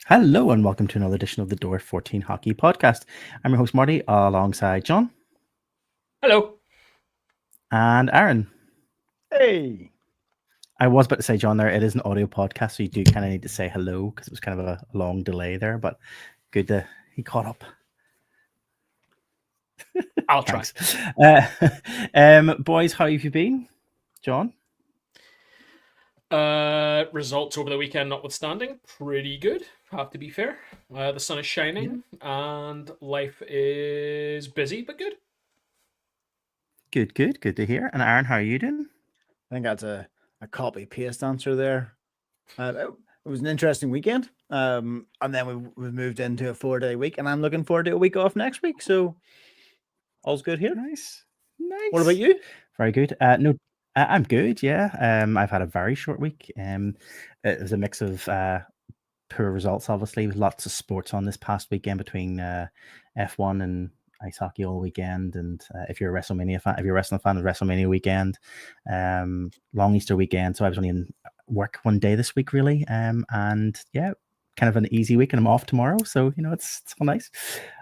Hello and welcome to another edition of the Door 14 Hockey Podcast. I'm your host Marty, alongside John Hello. and Aaron. Hey. I was about to say, John, there it is an audio podcast, so you do kind of need to say hello because it was kind of a long delay there, but good that he caught up. I'll try. Boys, how have you been? John? Results over the weekend notwithstanding, pretty good, have to be fair. The sun is shining and life is busy but good. Good to hear. And Aaron, how are you doing? I think that's a copy-paste answer there. It was an interesting weekend. And then we've moved into a 4-day week, and I'm looking forward to a week off next week. So all's good here. Nice. What about you? Very good. No, I'm good. Yeah. I've had a very short week. It was a mix of poor results, obviously, with lots of sports on this past weekend between F1 and ice hockey all weekend. And if you're a WrestleMania fan, if you're a wrestling fan, the WrestleMania weekend, long Easter weekend. So I was only in work one day this week, really. And yeah, kind of an easy week, and I'm off tomorrow. So it's all nice.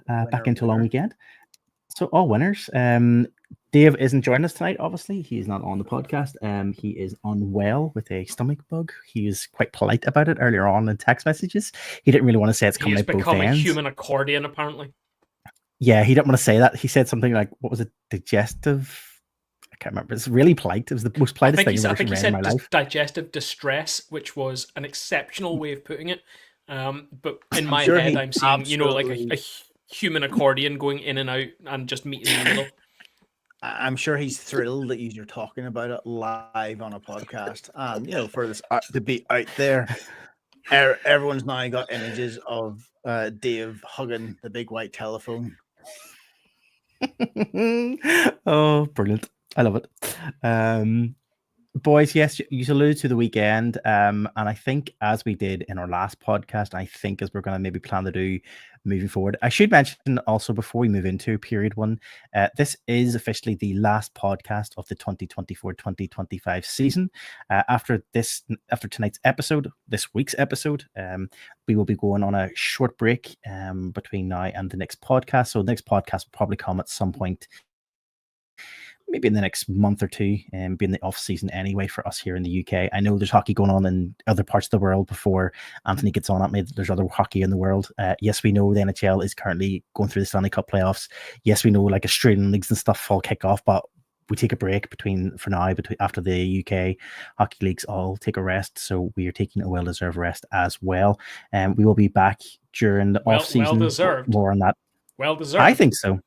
Back into a long weekend. So all winners. Dave isn't joining us tonight, obviously. He is not on the podcast. He is unwell with a stomach bug. He was quite polite about it earlier on in text messages. He didn't really want to say it's coming out both ends. He's become a human accordion, apparently. Yeah, he didn't want to say that. He said something like, what was it, digestive? I can't remember. It's really polite. It was the most politest thing I've ever read in my life. Digestive distress, which was an exceptional way of putting it. But in my head, I'm seeing, like a human accordion going in and out and just meeting in the middle. I'm sure he's thrilled that you're talking about it live on a podcast. And, for this to be out there, everyone's now got images of Dave hugging the big white telephone. Oh, brilliant. I love it. Boys, yes, you alluded to the weekend, and I think as we did in our last podcast, I think as we're going to maybe plan to do moving forward, I should mention also before we move into period one, this is officially the last podcast of the 2024-2025 season. After tonight's episode, this week's episode, we will be going on a short break between now and the next podcast. So the next podcast will probably come at some point, maybe in the next month or two, and being the off season anyway for us here in the UK. I know there's hockey going on in other parts of the world before Anthony gets on at me. There's other hockey in the world. Yes, we know the NHL is currently going through the Stanley Cup playoffs. Yes, we know like Australian leagues and stuff all kick off, but we take a break for now after the UK hockey leagues all take a rest. So we are taking a well-deserved rest as well. And we will be back during the off season. Well-deserved. More on that. Well-deserved. I think so.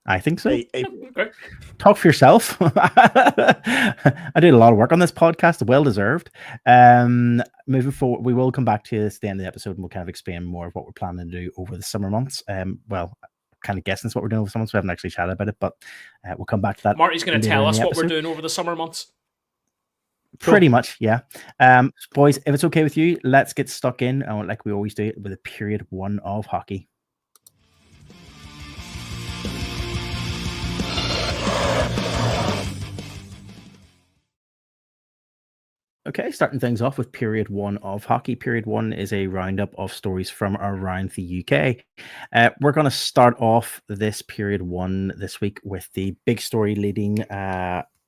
Okay. Talk for yourself. I did a lot of work on this podcast, well deserved. Moving forward, we will come back to this at the end of the episode and we'll kind of explain more of what we're planning to do over the summer months. Well, kind of guessing what we're doing over the summer months. We haven't actually chatted about it, but we'll come back to that. Marty's going to tell us what we're doing over the summer months. Pretty much, yeah. Boys, if it's okay with you, let's get stuck in, like we always do, with a period one of hockey. Okay, starting things off with period one of hockey. Period one is a roundup of stories from around the UK. We're going to start off this period one this week with the big story leading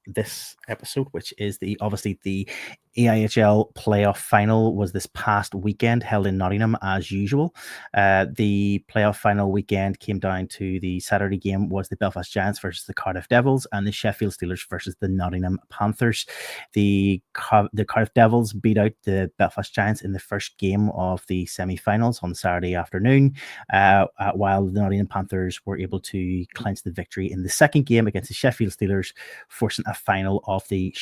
this episode, which is obviously the EIHL playoff final was this past weekend, held in Nottingham as usual. The playoff final weekend came down to the Saturday game was the Belfast Giants versus the Cardiff Devils and the Sheffield Steelers versus the Nottingham Panthers. The Cardiff Devils beat out the Belfast Giants in the first game of the semi-finals on Saturday afternoon, while the Nottingham Panthers were able to clinch the victory in the second game against the Sheffield Steelers, forcing a final of the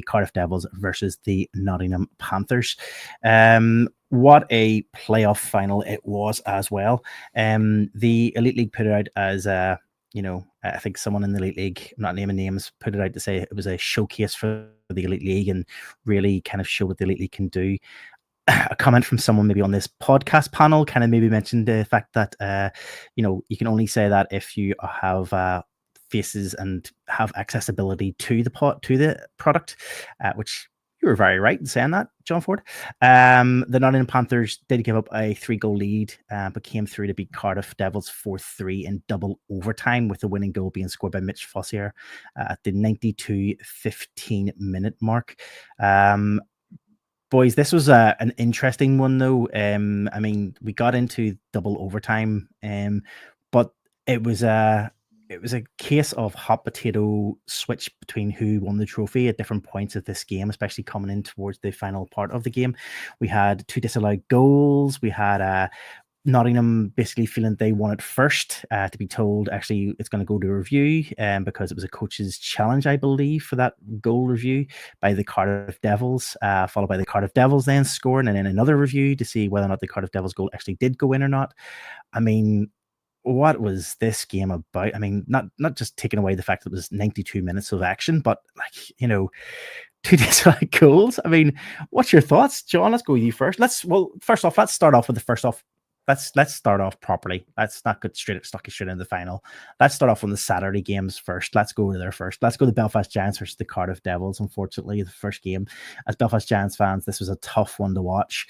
Cardiff Devils versus the Nottingham Panthers. What a playoff final it was as well. The Elite League put it out as I think someone in the Elite League, I'm not naming names, put it out to say it was a showcase for the Elite League and really kind of show what the Elite League can do. A comment from someone maybe on this podcast panel kind of maybe mentioned the fact that you can only say that if you have faces and have accessibility to the product, which You were very right in saying that, John Ford. The Nottingham Panthers did give up a 3-goal lead, but came through to beat Cardiff Devils 4-3 in double overtime, with the winning goal being scored by Mitch Fossier at the 92-15 minute mark. Boys, this was an interesting one, though. I mean, we got into double overtime, but it was a case of hot potato switch between who won the trophy at different points of this game, especially coming in towards the final part of the game. We had 2 disallowed goals. We had Nottingham basically feeling they won it first, to be told actually it's going to go to review, because it was a coach's challenge, I believe, for that goal review by the Cardiff Devils, followed by the Cardiff Devils then scoring, and then another review to see whether or not the Cardiff Devils goal actually did go in or not. I mean, what was this game about? I mean, not just taking away the fact that it was 92 minutes of action, but like, 2 disallowed goals. I mean, what's your thoughts, John? Let's go with you first. First off, let's start off with the first off. Let's start off properly. Let's not get straight into the final. Let's start off on the Saturday games first. Let's go to there first. Let's go to the Belfast Giants versus the Cardiff Devils. Unfortunately, the first game, as Belfast Giants fans, this was a tough one to watch.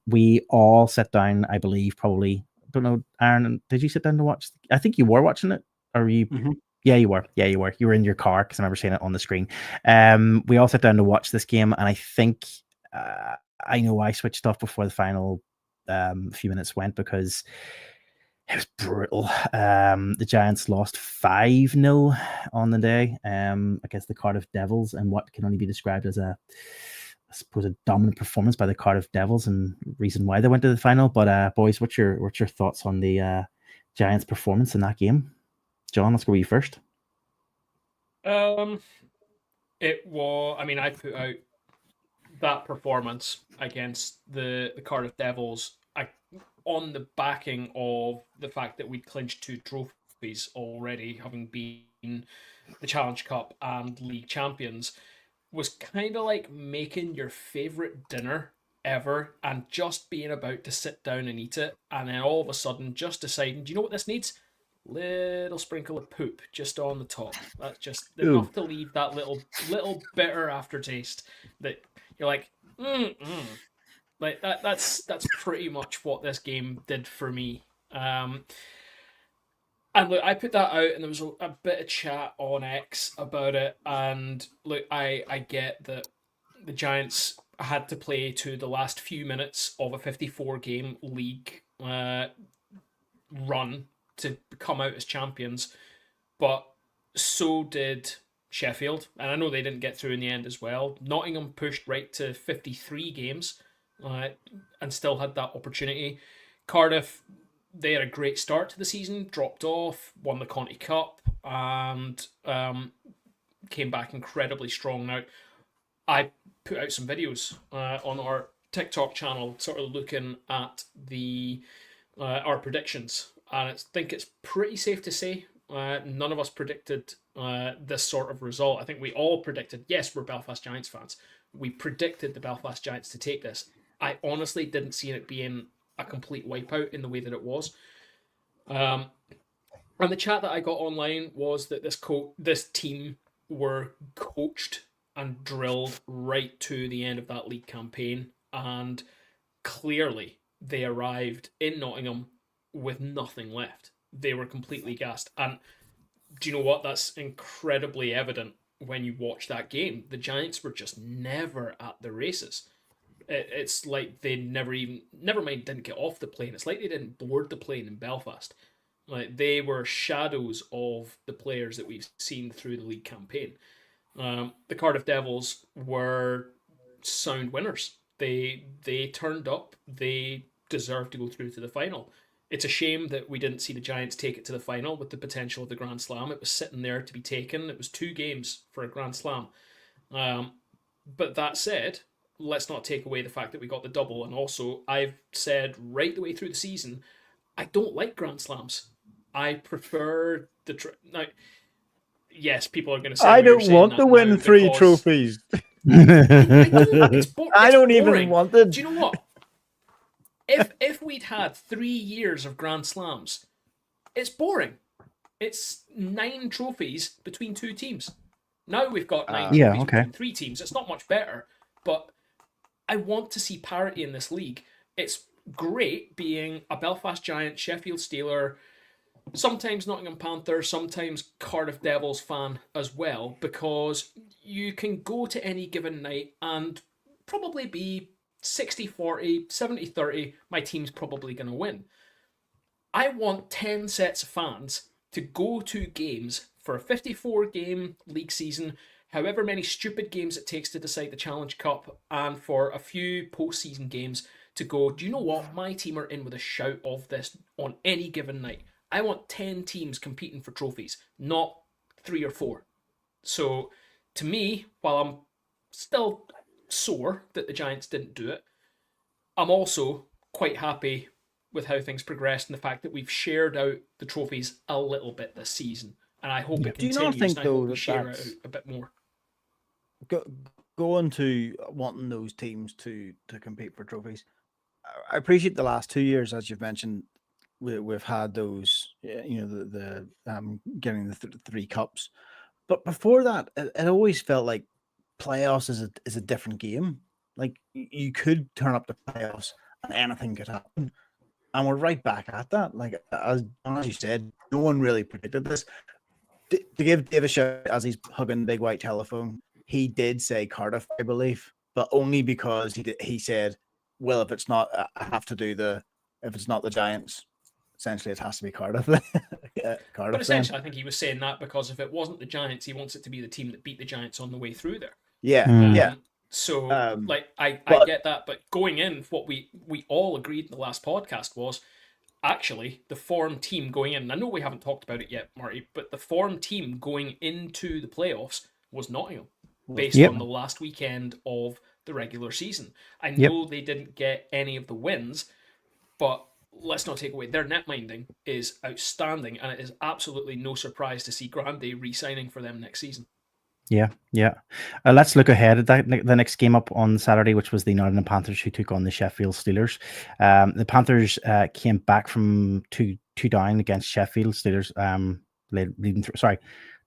We all sat down, I believe, probably. I don't know, Aaron, did you sit down to watch? I think you were watching it. Or were you? Mm-hmm. Yeah, you were. You were in your car, because I remember seeing it on the screen. We all sat down to watch this game, and I think I know I switched off before the final few minutes went, because it was brutal. The Giants lost 5-0 on the day against the Cardiff Devils, and what can only be described as I suppose a dominant performance by the Cardiff Devils, and reason why they went to the final. But boys, what's your thoughts on the Giants' performance in that game? John, let's go with you first. It was. I mean, I put out that performance against the Cardiff Devils on the backing of the fact that we'd clinched 2 trophies already, having been the Challenge Cup and League champions, was kind of like making your favourite dinner ever and just being about to sit down and eat it, and then all of a sudden just deciding, do you know what this needs? Little sprinkle of poop just on the top. That's just enough to leave that little bitter aftertaste that you're like, like that's pretty much what this game did for me. And look, I put that out, and there was a bit of chat on X about it. And look, I get that the Giants had to play to the last few minutes of a 54-game league run to come out as champions, but so did Sheffield, and I know they didn't get through in the end as well. Nottingham pushed right to 53 games and still had that opportunity. Cardiff, they had a great start to the season, dropped off, won the Conti Cup, and came back incredibly strong. Now, I put out some videos on our TikTok channel, sort of looking at the our predictions, and I think it's pretty safe to say none of us predicted this sort of result. I think we all predicted, yes, we're Belfast Giants fans. We predicted the Belfast Giants to take this. I honestly didn't see it being a complete wipeout in the way that it was. And the chat that I got online was that this team were coached and drilled right to the end of that league campaign, and clearly they arrived in Nottingham with nothing left. They were completely gassed. And do you know what? That's incredibly evident when you watch that game. The Giants were just never at the races. It's like they never mind didn't get off the plane. It's like they didn't board the plane in Belfast. Like, they were shadows of the players that we've seen through the league campaign. The Cardiff Devils were sound winners. They turned up. They deserved to go through to the final. It's a shame that we didn't see the Giants take it to the final with the potential of the Grand Slam. It was sitting there to be taken. It was 2 games for a Grand Slam. But that said, let's not take away the fact that we got the double. And also, I've said right the way through the season, I don't like Grand Slams. I prefer now. Yes, people are going to say I don't want to win 3 trophies. I don't even want it. Do you know what? If we'd had 3 years of Grand Slams, it's boring. It's 9 trophies between 2 teams. Now we've got 9 Yeah, trophies okay. between 3 teams. It's not much better, but I want to see parity in this league. It's great being a Belfast Giant, Sheffield Steeler, sometimes Nottingham Panther, sometimes Cardiff Devils fan as well, because you can go to any given night and probably be 60-40, 70-30, my team's probably going to win. I want 10 sets of fans to go to games for a 54 game league season, however many stupid games it takes to decide the Challenge Cup, and for a few postseason games to go, do you know what? My team are in with a shout of this on any given night. I want 10 teams competing for trophies, not 3 or 4. So, to me, while I'm still sore that the Giants didn't do it, I'm also quite happy with how things progressed and the fact that we've shared out the trophies a little bit this season. And I hope Yeah. it Do you not continues, think, and I hope though, we that share out that's a bit more. going to wanting those teams to compete for trophies? I appreciate the last 2 years, as you've mentioned, we've had those, the getting the 3 cups. But before that, it always felt like playoffs is a different game. Like you could turn up the playoffs and anything could happen, and we're right back at that. Like as you said, no one really predicted this. To give Dave a shout as he's hugging the big white telephone, he did say Cardiff, I believe, but only because he said, "Well, if it's not, I have to do if it's not the Giants, essentially it has to be Cardiff." But Cardiff then. essentially, I think he was saying that because if it wasn't the Giants, he wants it to be the team that beat the Giants on the way through there. Yeah. So, I but- get that, but going in, what we all agreed in the last podcast was actually the form team going in. And I know we haven't talked about it yet, Marty, but the form team going into the playoffs was Nottingham, based Yep. on the last weekend of the regular season. I Yep. know they didn't get any of the wins, but let's not take away their netminding is outstanding, and it is absolutely no surprise to see Grande re-signing for them next season. Yeah, yeah. Let's look ahead at the next game up on Saturday, which was the Nottingham Panthers who took on the Sheffield Steelers. The Panthers came back from two down against Sheffield Steelers, leading through. Sorry,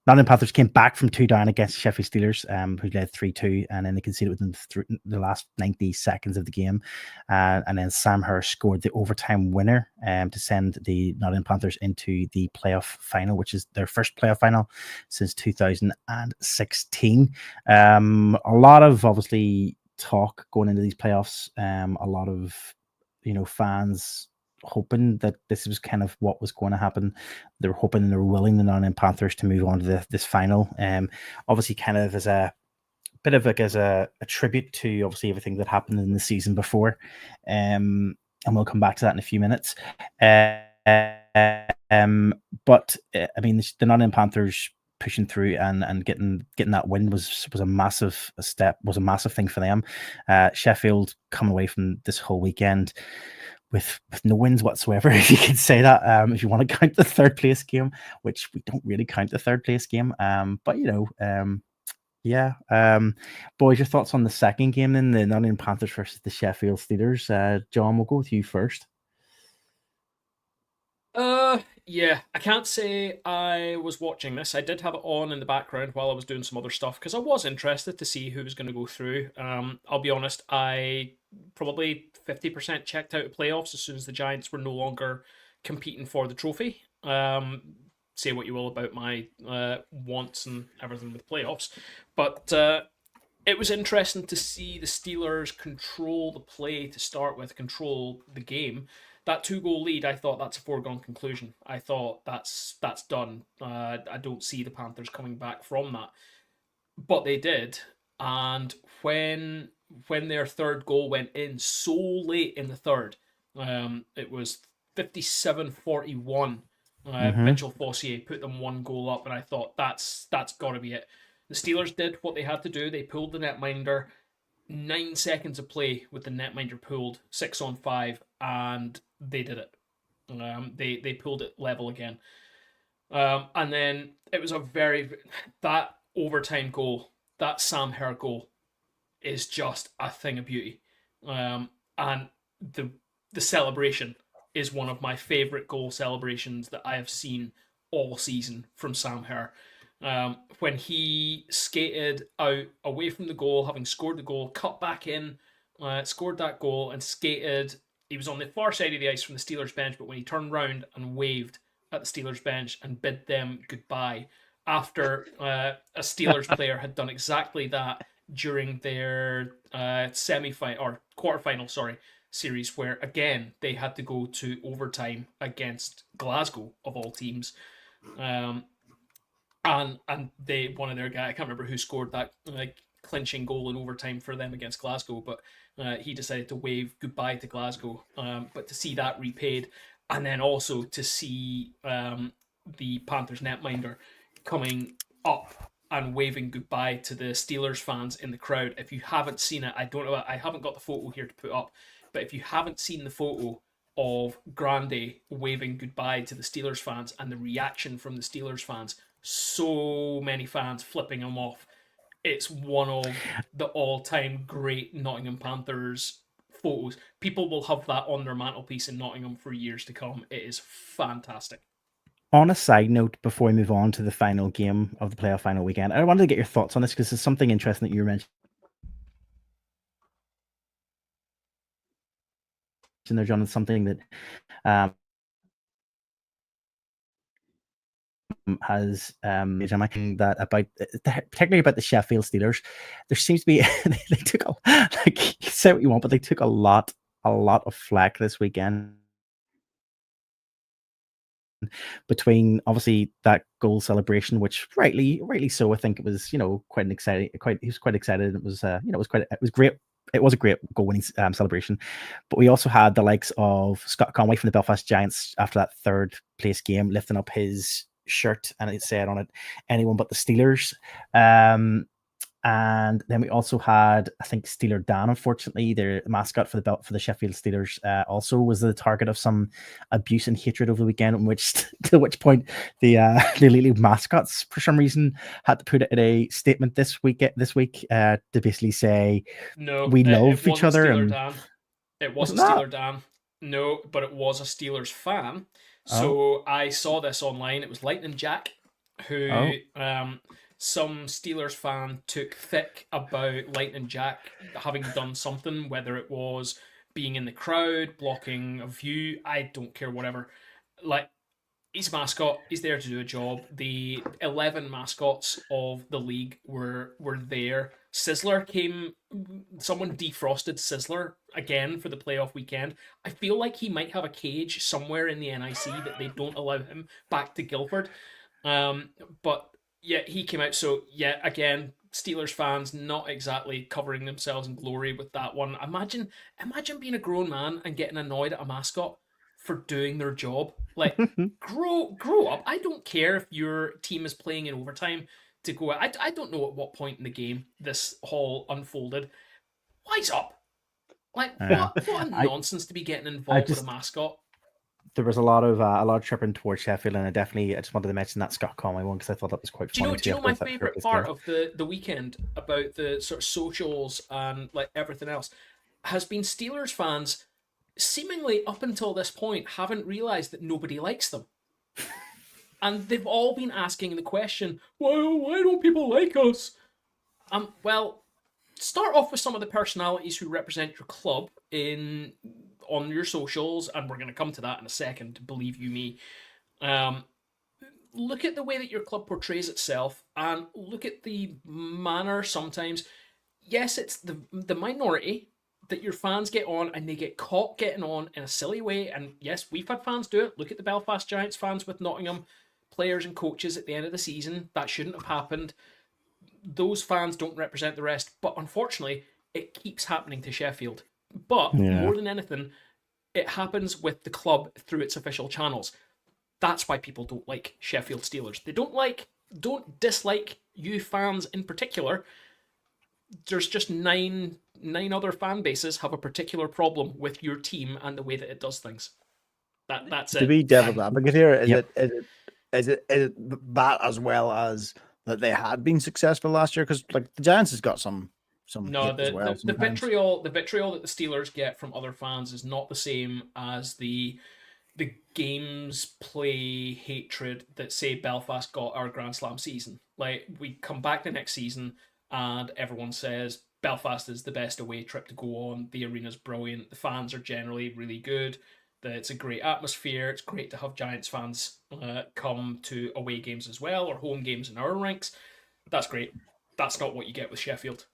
Nottingham Panthers came back from 2 down against Sheffield Steelers, who led 3-2, and then they conceded within the last 90 seconds of the game. And then Sam Hurst scored the overtime winner to send the Nottingham Panthers into the playoff final, which is their first playoff final since 2016. A lot of, obviously, talk going into these playoffs. A lot of, fans hoping that this was kind of what was going to happen. They were hoping and they were willing the Nottingham Panthers to move on to this final. Obviously, kind of as a bit of as a tribute to obviously everything that happened in the season before. And we'll come back to that in a few minutes. But I mean, the Nottingham Panthers pushing through and getting that win was a massive step, was a massive thing for them. Sheffield coming away from this whole weekend with no wins whatsoever, if you could say that, if you want to count the third place game, which we don't really count the third place game. But yeah. Boys, your thoughts on the second game then, the Nottingham Panthers versus the Sheffield Steelers? John, we'll go with you first. Yeah, I can't say I was watching this. I did have it on in the background while I was doing some other stuff because I was interested to see who was going to go through. I'll be honest, I probably 50% checked out of playoffs as soon as the Giants were no longer competing for the trophy. Say what you will about my wants and everything with playoffs, but it was interesting to see the Steelers control the play to start with, control the game. That 2-goal lead, I thought that's a foregone conclusion. I thought that's done. I don't see the Panthers coming back from that, but they did. And when their third goal went in so late in the third, it was 57-41. Mitchell Fossier put them 1 goal up, and I thought that's got to be it. The Steelers did what they had to do. They pulled the netminder. 9 seconds of play with the netminder pulled, 6-on-5, and they did it. They pulled it level again. And then it was that overtime goal, that Sam Herr goal, is just a thing of beauty. And the celebration is one of my favourite goal celebrations that I have seen all season from Sam Herr. when he skated out away from the goal, having scored the goal, cut back in, scored that goal, and skated. He was on the far side of the ice from the Steelers bench, but when he turned round and waved at the Steelers bench and bid them goodbye after a Steelers player had done exactly that during their semi-final or quarterfinal, series, where again they had to go to overtime against Glasgow of all teams. And they one of their guy, I can't remember who scored that clinching goal in overtime for them against Glasgow, but he decided to wave goodbye to Glasgow. But to see that repaid, and then also to see the Panthers netminder coming up and waving goodbye to the Steelers fans in the crowd. If you haven't seen it, I don't know, I haven't got the photo here to put up, but if you haven't seen the photo of Grande waving goodbye to the Steelers fans and the reaction from the Steelers fans, so many fans flipping him off. It's one of the all-time great Nottingham Panthers photos. People will have that on their mantelpiece in Nottingham for years to come. It is fantastic. On a side note, before we move on to the final game of the playoff final weekend, I wanted to get your thoughts on this because it's something interesting that you mentioned there, John. It's something that has that about particularly about the Sheffield Steelers. There seems to be they took like say what you want, but they took a lot of flack this weekend between obviously that goal celebration, which rightly so. I think it was he was quite excited. It was it was great. It was a great goal winning celebration, but we also had the likes of Scott Conway from the Belfast Giants after that third place game lifting up his shirt and it said on it anyone but the Steelers. And then we also had, I think, Steeler Dan. Unfortunately, their mascot for the Sheffield Steelers also was the target of some abuse and hatred over the weekend. In which, to which point, the Elite League mascots, for some reason, had to put it in a statement this week to basically say, no, we love each other. Steeler Dan. It wasn't Steeler Dan. No, but it was a Steelers fan. So I saw this online. It was Lightning Jack, who some Steelers fan took thick about Lightning Jack having done something, whether it was being in the crowd, blocking a view, I don't care, whatever. Like, he's a mascot. He's there to do a job. The 11 mascots of the league were there. Sizzler came. Someone defrosted Sizzler again for the playoff weekend. I feel like he might have a cage somewhere in the NIC that they don't allow him back to Guildford. But yeah, he came out. So yeah, again, Steelers fans not exactly covering themselves in glory with that one. Imagine being a grown man and getting annoyed at a mascot for doing their job. Like, grow up. I don't care if your team is playing in overtime to go. I don't know at what point in the game this all unfolded. Wise up. Like, what a nonsense to be getting involved with a mascot. There was a lot of tripping towards Sheffield, and I just wanted to mention that Scott Conway one because I thought that was quite funny. Do you know my favourite part of the weekend about the sort of socials and like everything else has been Steelers fans seemingly up until this point haven't realised that nobody likes them. And they've all been asking the question, why don't people like us? Well, start off with some of the personalities who represent your club on your socials, and we're going to come to that in a second, believe you me. Look at the way that your club portrays itself, and look at the manner sometimes. Yes, it's the minority that your fans get on, and they get caught getting on in a silly way. And yes, we've had fans do it. Look at the Belfast Giants fans with Nottingham players and coaches at the end of the season. That shouldn't have happened. Those fans don't represent the rest. But unfortunately, it keeps happening to Sheffield. But more than anything, it happens with the club through its official channels. That's why people don't like Sheffield Steelers. They don't dislike you fans in particular. There's just nine other fan bases have a particular problem with your team and the way that it does things. That's it. To be devil's advocate here, is it that as well as that they had been successful last year? Because like the Giants has got some the vitriol that the Steelers get from other fans is not the same as the the games play hatred that say Belfast got our Grand Slam season. Like, we come back the next season and everyone says Belfast is the best away trip to go on. The arena's brilliant. The fans are generally really good. That it's a great atmosphere. It's great to have Giants fans come to away games as well, or home games in our ranks. That's great. That's not what you get with Sheffield.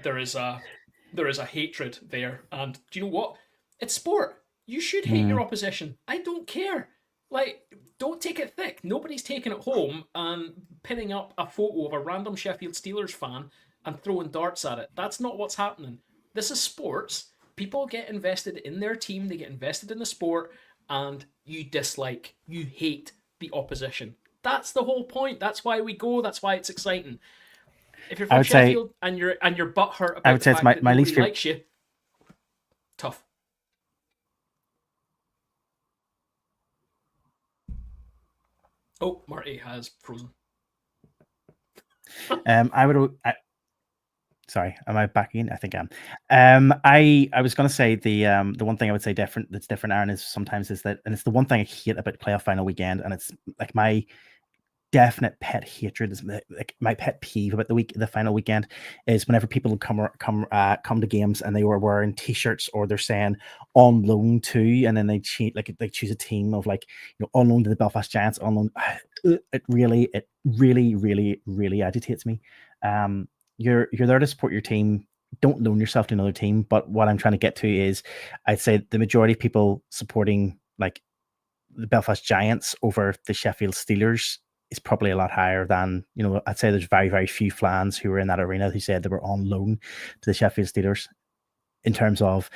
There is a hatred there, and do you know what? It's sport. You should hate your opposition. I don't care. Like, don't take it thick. Nobody's taking it home and pinning up a photo of a random Sheffield Steelers fan and throwing darts at it. That's not what's happening. This is sports. People get invested in their team, they get invested in the sport, and you hate the opposition. That's the whole point. That's why we go. That's why it's exciting. If you're from Sheffield and you're butthurt about the fact that nobody likes you, tough. Oh, Marty has frozen. Sorry, am I back in? I think I am. I was going to say the one thing I would say that's different, Aaron, is sometimes is that, and it's the one thing I hate about playoff final weekend, and it's like my definite pet hatred is like my pet peeve about the final weekend is whenever people come to games and they were wearing t-shirts or they're saying on loan to, and then they choose a team of like, on loan to the Belfast Giants, on loan. It really agitates me. You're there to support your team. Don't loan yourself to another team. But what I'm trying to get to is, I'd say the majority of people supporting like the Belfast Giants over the Sheffield Steelers is probably a lot higher than, I'd say there's very, very few fans who were in that arena who said they were on loan to the Sheffield Steelers. In terms of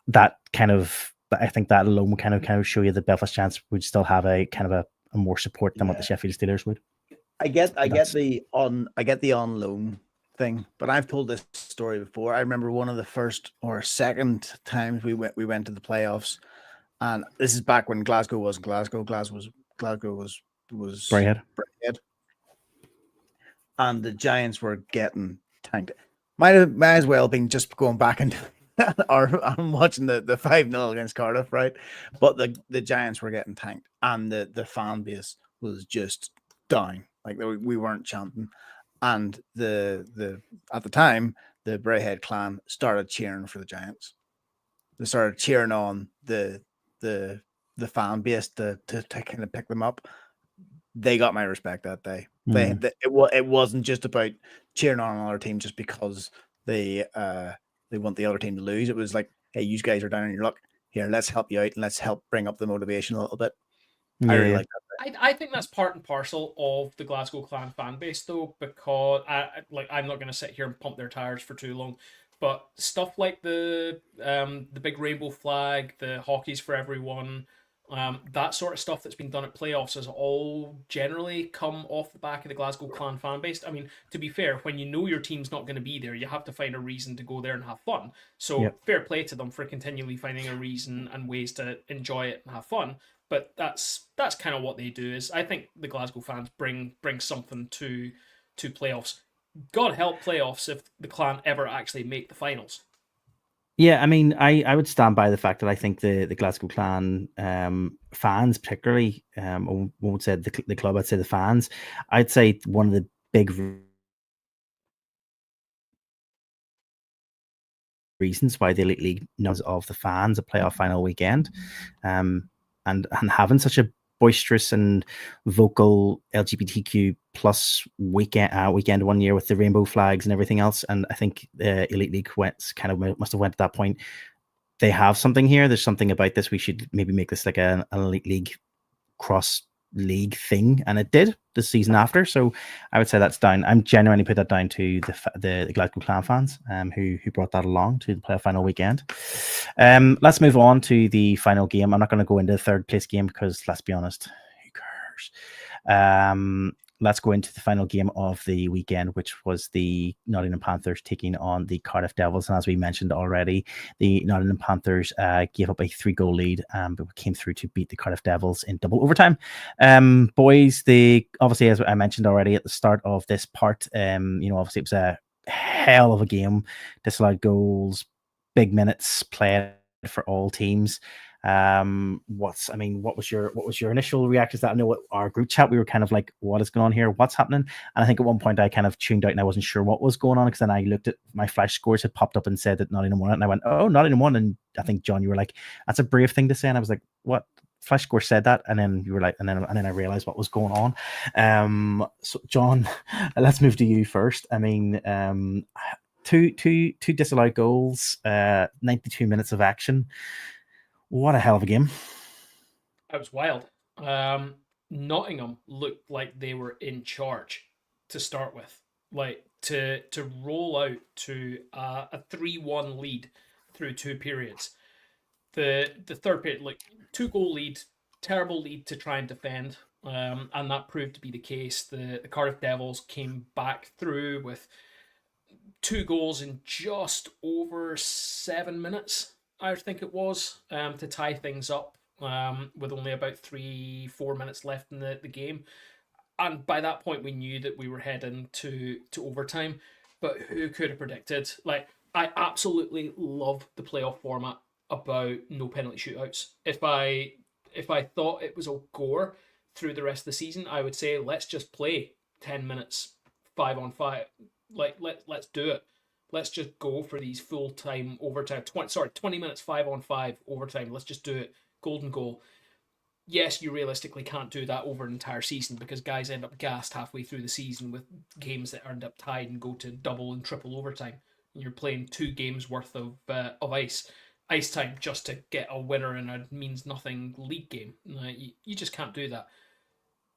that I think that alone would kind of show you that Belfast Giants would still have a kind of a more support than what the Sheffield Steelers would. I get the on loan thing, but I've told this story before. I remember one of the first or second times we went to the playoffs, and this is back when Glasgow was Glasgow. Glasgow was Braehead. And the Giants were getting tanked. Might as well been just going back and I'm watching the 5-0 against Cardiff, right? But the Giants were getting tanked, and the fan base was just dying. Like, we weren't chanting, and the at the time the Braehead clan started cheering for the Giants. They started cheering on the fan base to kind of pick them up. They got my respect that day. It wasn't just about cheering on another team just because they want the other team to lose. It was like, hey, you guys are down on your luck. Here, let's help you out and let's help bring up the motivation a little bit. I really like that. I think that's part and parcel of the Glasgow Clan fan base, though, because I'm not going to sit here and pump their tires for too long, but stuff like the big rainbow flag, the hockey's for everyone, that sort of stuff that's been done at playoffs has all generally come off the back of the Glasgow Clan fan base. I mean, to be fair, when you know your team's not going to be there, you have to find a reason to go there and have fun. So fair play to them for continually finding a reason and ways to enjoy it and have fun. But that's kind of what they do. Is I think the Glasgow fans bring something to playoffs. God help playoffs if the Clan ever actually make the finals. Yeah, I mean, I would stand by the fact that I think the Glasgow Clan fans, particularly, I won't say the club, I'd say the fans. I'd say one of the big reasons why the Elite League knows of the fans a playoff final weekend, and having such a boisterous and vocal LGBTQ plus weekend one year with the rainbow flags and everything else. And I think the Elite League must have went at that point. They have something here. There's something about this. We should maybe make this like an Elite League cross league thing, and it did the season after. So I would say that's down. I'm genuinely put that down to the Glasgow Clan fans who brought that along to the playoff final weekend. Let's move on to the final game. I'm not going to go into the third place game because, let's be honest, who cares? Let's go into the final game of the weekend, which was the Nottingham Panthers taking on the Cardiff Devils. And as we mentioned already, the Nottingham Panthers gave up a 3-goal lead, but came through to beat the Cardiff Devils in double overtime. Boys, obviously, as I mentioned already at the start of this part, obviously it was a hell of a game. Disallowed goals, big minutes played for all teams. What was your initial reaction to that? I know what our group chat, we were kind of like, what is going on here? What's happening? And I think at one point I kind of tuned out and I wasn't sure what was going on, because then I looked at my flash scores had popped up and said that Nottingham won it, and I went, oh, Nottingham won. And I think, John, you were like, that's a brave thing to say, and I was like, what? Flash score said that, and then you were like, and then I realized what was going on. So John, let's move to you first. I mean, two disallowed goals, 92 minutes of action. What a hell of a game. It was wild. Nottingham looked like they were in charge to start with. Like to roll out to a 3-1 lead through 2 periods. The third period, like 2-goal lead, terrible lead to try and defend. And that proved to be the case. The Cardiff Devils came back through with 2 goals in just over 7 minutes, I think it was, to tie things up, with only about 3-4 minutes left in the game. And by that point, we knew that we were heading to overtime. But who could have predicted? Like, I absolutely love the playoff format about no penalty shootouts. If I thought it was a gore through the rest of the season, I would say let's just play 10 minutes 5-on-5. Like let's do it. Let's just go for these full-time overtime. 20 minutes 5-on-5 overtime. Let's just do it. Golden goal. Yes, you realistically can't do that over an entire season, because guys end up gassed halfway through the season with games that end up tied and go to double and triple overtime. And you're playing 2 games worth of ice time just to get a winner in a means nothing league game. You just can't do that.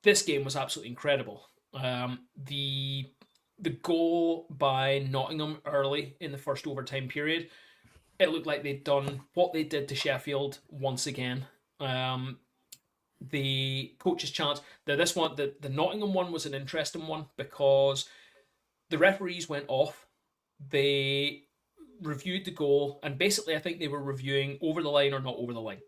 This game was absolutely incredible. The goal by Nottingham early in the first overtime period, it looked like they'd done what they did to Sheffield once again. The coach's challenge. The Nottingham one was an interesting one because the referees went off. They reviewed the goal, and basically I think they were reviewing over the line or not over the line.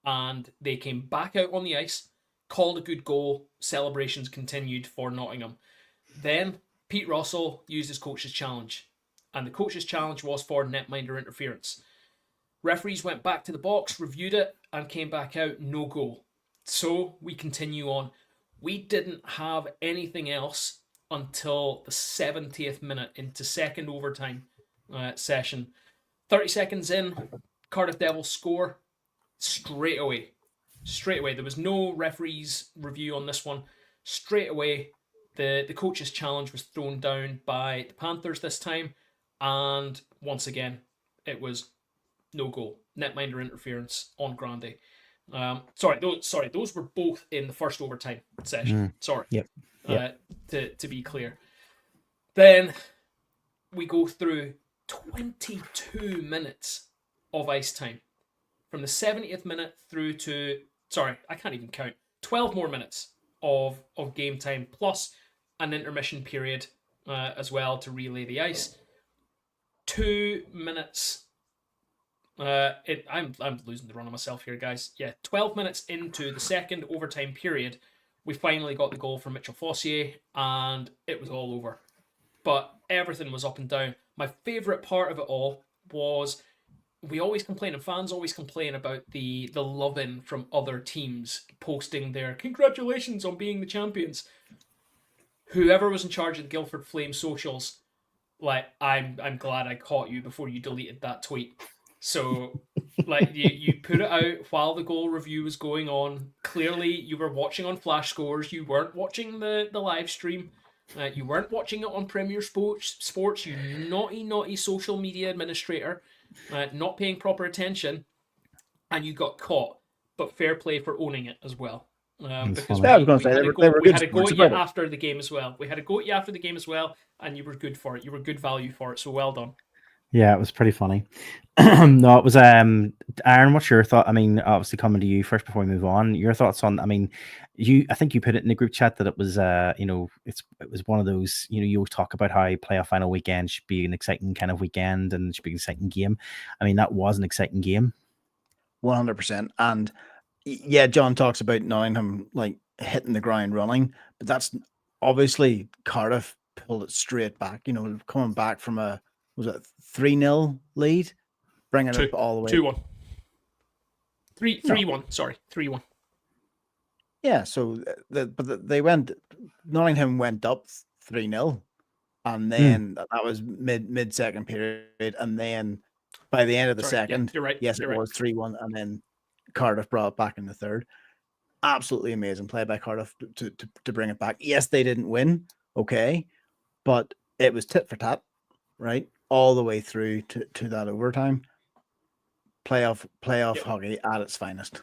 And they came back out on the ice, called a good goal, celebrations continued for Nottingham. Then Pete Russell used his coach's challenge, and the coach's challenge was for netminder interference. Referees went back to the box, reviewed it, and came back out, no goal. So we continue on. We didn't have anything else until the 70th minute into second overtime session. 30 seconds in, Cardiff Devils score straight away. There was no referee's review on this one. Straight away, the coach's challenge was thrown down by the Panthers this time, and once again, it was no goal. Netminder interference on Grande. Those were both in the first overtime session. Yep. To be clear. Then we go through 22 minutes of ice time. From the 70th minute through to, I can't even count, 12 more minutes of game time, plus an intermission period as well to relay the ice. 2 minutes. I'm losing the run of myself here, guys. Yeah, 12 minutes into the second overtime period, we finally got the goal from Mitchell Fossier, and it was all over. But everything was up and down. My favourite part of it all was, we always complain, and fans always complain about the love-in from other teams posting their congratulations on being the champions. Whoever was in charge of the Guildford Flames socials, like, I'm glad I caught you before you deleted that tweet. So, like, you put it out while the goal review was going on. Clearly, you were watching on Flash Scores. You weren't watching the live stream. You weren't watching it on Premier Sports. You naughty social media administrator, not paying proper attention, and you got caught. But fair play for owning it as well. Because we had a go at you after the game as well. And you were good for it. You were good value for it. So well done. Yeah, it was pretty funny. No, it was Aaron, what's your thought? I mean, obviously coming to you first before we move on, your thoughts on, I mean, I think you put it in the group chat that it was it was one of those, you always talk about how playoff final weekend should be an exciting kind of weekend and it should be an exciting game. I mean, that was an exciting game. 100%. And yeah, John talks about Nottingham like hitting the ground running, but that's obviously Cardiff pulled it straight back, coming back from was it 3-0 lead, bringing it all the way 2-1. 3-1. Sorry, 3-1. Yeah, so they went. Nottingham went up 3-0, and then that was mid second period, and then by the end of the second, you're right. yes, it was 3-1, and then Cardiff brought it back in the third. Absolutely amazing play by Cardiff to bring it back. Yes, they didn't win, okay, but it was tit for tat, right, all the way through to that overtime. Playoff hockey at its finest.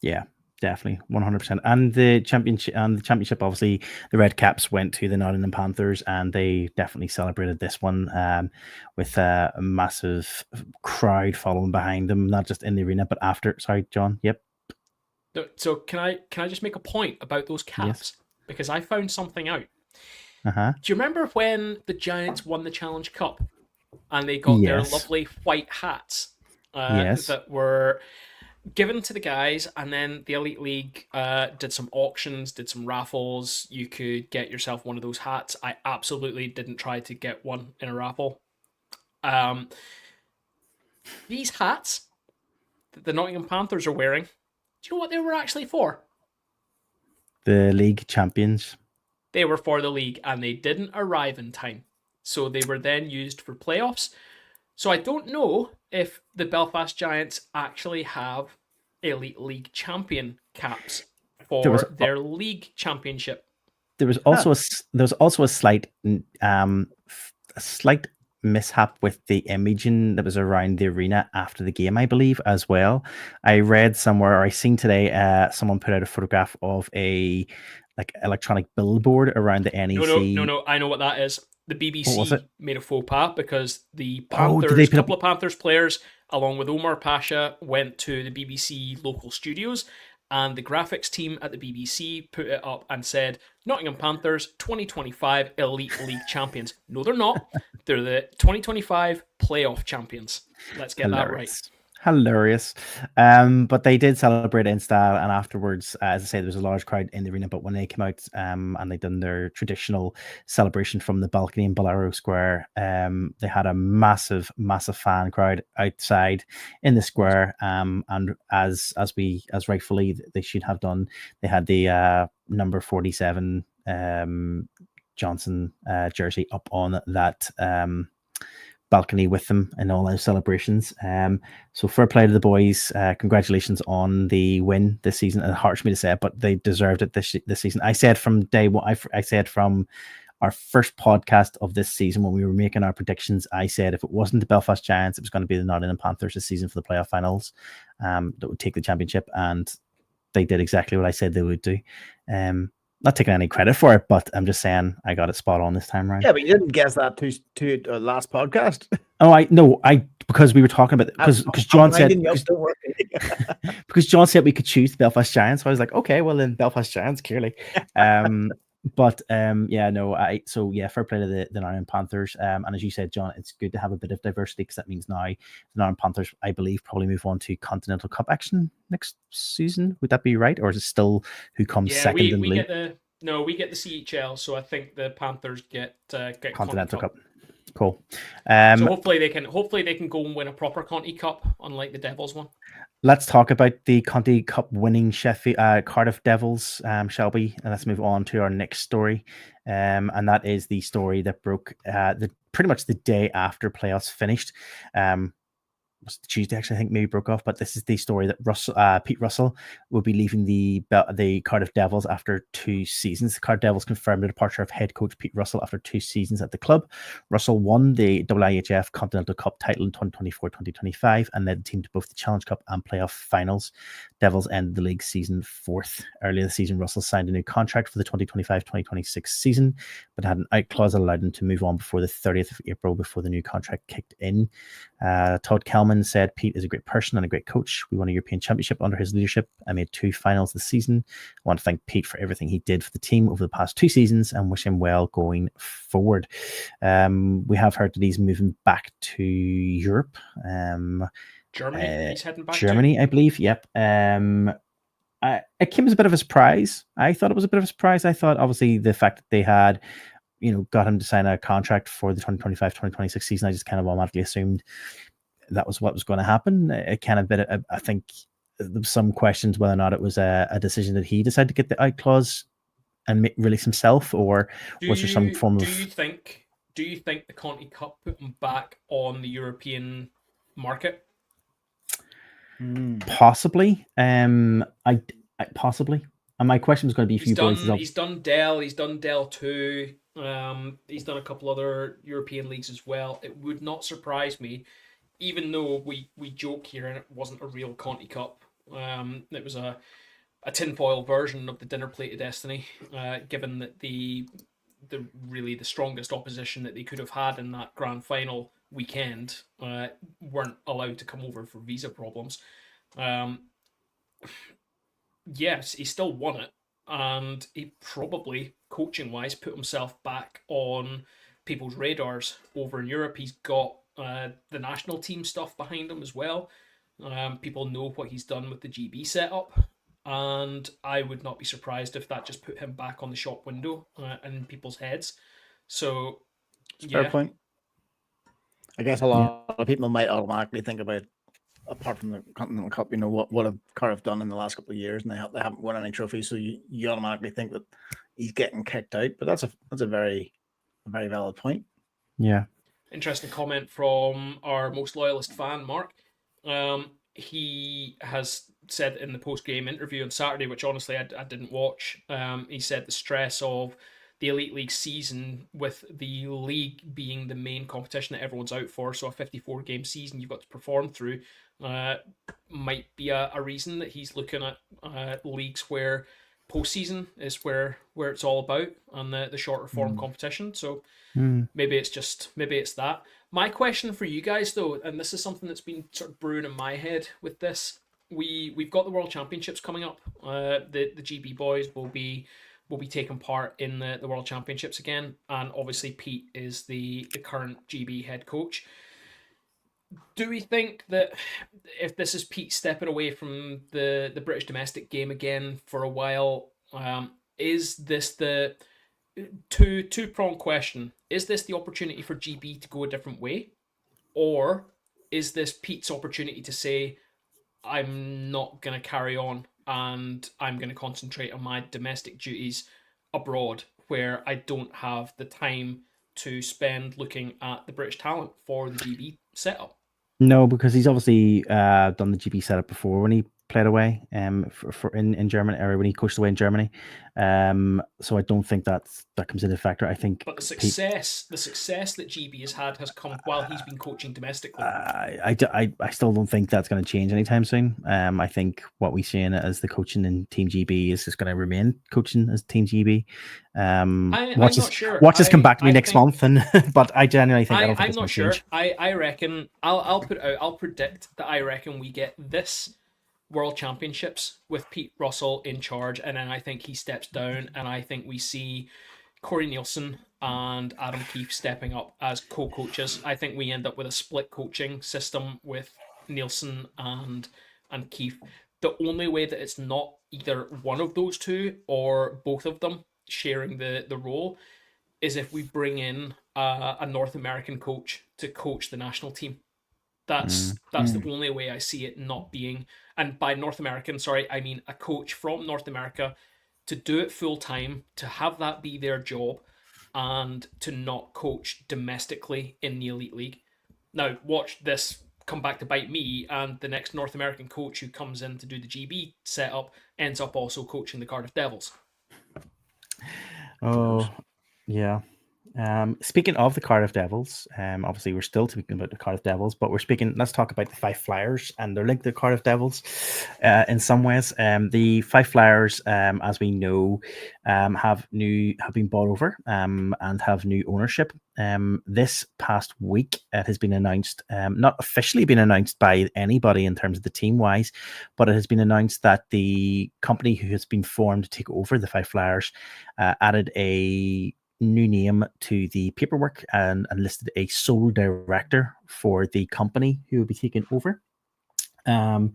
Yeah, definitely, 100%. And the championship, obviously, the Red Caps went to the Nottingham Panthers, and they definitely celebrated this one with a massive crowd following behind them, not just in the arena, but after. Sorry, John. Yep. So can I just make a point about those Caps? Yes. Because I found something out. Uh-huh. Do you remember when the Giants won the Challenge Cup and they got their lovely white hats that were given to the guys, and then the Elite League did some auctions, did some raffles. You could get yourself one of those hats. I absolutely didn't try to get one in a raffle. These hats that the Nottingham Panthers are wearing, do you know what they were actually for? The league champions. They were for the league, and they didn't arrive in time. So they were then used for playoffs. So I don't know if the Belfast Giants actually have Elite League champion caps for their league championship. There was also a slight mishap with the imaging that was around the arena after the game, I believe, as well. I read somewhere, or I seen today, someone put out a photograph of a electronic billboard around the NEC. No, I know what that is. The BBC made a faux pas because the Panthers, couple of Panthers players, along with Omar Pasha, went to the BBC local studios, and the graphics team at the BBC put it up and said, Nottingham Panthers 2025 Elite League champions. No, they're not. They're the 2025 playoff champions. Let's get that right. Hilarious. But they did celebrate in style, and afterwards, as I say, there was a large crowd in the arena, but when they came out and they done their traditional celebration from the balcony in Bolero Square, they had a massive fan crowd outside in the square, and as rightfully they should have done, they had the number 47 Johnson jersey up on that balcony with them in all those celebrations. So fair play to the boys. Congratulations on the win this season. It hurts me to say it, but they deserved it this season. I said from day one, I said from our first podcast of this season when we were making our predictions, I said if it wasn't the Belfast Giants, it was going to be the Nottingham Panthers this season for the playoff finals that would take the championship, and they did exactly what I said they would do. Not taking any credit for it, but I'm just saying I got it spot on this time around. Yeah, but you didn't guess that to last podcast. Oh, because we were talking about because John said because John said we could choose the Belfast Giants, so I was like, okay, well then Belfast Giants clearly. But fair play to the Nottingham Panthers. And as you said, John, it's good to have a bit of diversity because that means now the Nottingham Panthers, I believe, probably move on to Continental Cup action next season. Would that be right, or is it still who comes second in the league? We get the CHL, so I think the Panthers get Continental Cup. Cool. So hopefully they can go and win a proper Conti Cup, unlike the Devils one. Let's talk about the Conti Cup winning Cardiff Devils, shall we? And let's move on to our next story. And that is the story that broke pretty much the day after playoffs finished. Was it Tuesday, actually, I think maybe broke off, but this is the story that Pete Russell will be leaving the Cardiff Devils after 2 seasons. The Cardiff Devils confirmed the departure of head coach Pete Russell after 2 seasons at the club. Russell won the EIHL Continental Cup title in 2024-2025 and led the team to both the Challenge Cup and playoff finals. Devils ended the league season 4th. Earlier this season, Russell signed a new contract for the 2025-2026 season, but had an out clause that allowed him to move on before the 30th of April before the new contract kicked in. Todd Kelman said, Pete is a great person and a great coach. We won a European Championship under his leadership. I made 2 finals this season. I want to thank Pete for everything he did for the team over the past 2 seasons and wish him well going forward. We have heard that he's moving back to Europe. Germany, he's heading back Germany, I believe. Yep. It came as a bit of a surprise. I thought it was a bit of a surprise. I thought, obviously, the fact that they had, got him to sign a contract for the 2025-2026 season, I just kind of automatically assumed that was what was going to happen. It kind of bit, I think, there was some questions whether or not it was a decision that he decided to get the out clause and release himself, or was there some form do of... you think the Conti Cup put him back on the European market? Possibly. I possibly. And my question was going to be for you boys. He's done Dell. He's done Dell 2. He's done a couple other European leagues as well. It would not surprise me, even though we joke here and it wasn't a real Conti Cup. It was a tinfoil version of the dinner plate of destiny, given that the really the strongest opposition that they could have had in that grand final weekend weren't allowed to come over for visa problems. Yes, he still won it, and he probably, coaching wise, put himself back on people's radars over in Europe. He's got the national team stuff behind him as well. People know what he's done with the GB setup, and I would not be surprised if that just put him back on the shop window in people's heads. So, Fair point. I guess a lot of people might automatically think about, apart from the Continental Cup, what have Cardiff done in the last couple of years, and they haven't won any trophies, so you automatically think that he's getting kicked out. But that's a very valid point. Yeah. Interesting comment from our most loyalist fan, Mark. He has said in the post-game interview on Saturday, which honestly I didn't watch, he said the stress of the Elite League season, with the league being the main competition that everyone's out for, so a 54-game season you've got to perform through, might be a reason that he's looking at leagues where postseason is where it's all about, and the shorter form competition. So maybe it's that. My question for you guys though, and this is something that's been sort of brewing in my head with this, we've got the World Championships coming up. The GB boys will be taking part in the World Championships again, and obviously Pete is the current GB head coach. Do we think that if this is Pete stepping away from the British domestic game again for a while, is this the two-pronged question? Is this the opportunity for GB to go a different way? Or is this Pete's opportunity to say, I'm not going to carry on and I'm going to concentrate on my domestic duties abroad, where I don't have the time to spend looking at the British talent for the GB setup? No, because he's obviously done the GB setup before when he played away for in Germany, or when he coached away in Germany. So I don't think that comes into factor. I think, but the success that GB has come while he's been coaching domestically. I still don't think that's going to change anytime soon. I think what we're seeing as the coaching in Team GB is just going to remain coaching as Team GB. I'm not sure. Watch us come back to me next month, and but I genuinely think I'm not sure. I reckon I'll predict that I reckon we get this World Championships with Pete Russell in charge, and then I think he steps down, and I think we see Corey Nielsen and Adam Keefe stepping up as co-coaches. I think we end up with a split coaching system with Nielsen and Keefe. The only way that it's not either one of those two or both of them sharing the role is if we bring in a North American coach to coach the national team. That's the only way I see it not being, and by North American, sorry, I mean a coach from North America to do it full time, to have that be their job, and to not coach domestically in the Elite League. Now, watch this come back to bite me, and the next North American coach who comes in to do the GB setup ends up also coaching the Cardiff Devils. Oh, yeah. Speaking of the Cardiff Devils, obviously we're still speaking about the Cardiff Devils, but let's talk about the Fife Flyers, and they're linked to the Cardiff Devils in some ways. The Fife Flyers, as we know, have been bought over and have new ownership. This past week, it has been announced, not officially been announced by anybody in terms of the team wise, but it has been announced that the company who has been formed to take over the Fife Flyers added a new name to the paperwork and listed a sole director for the company who will be taking over. And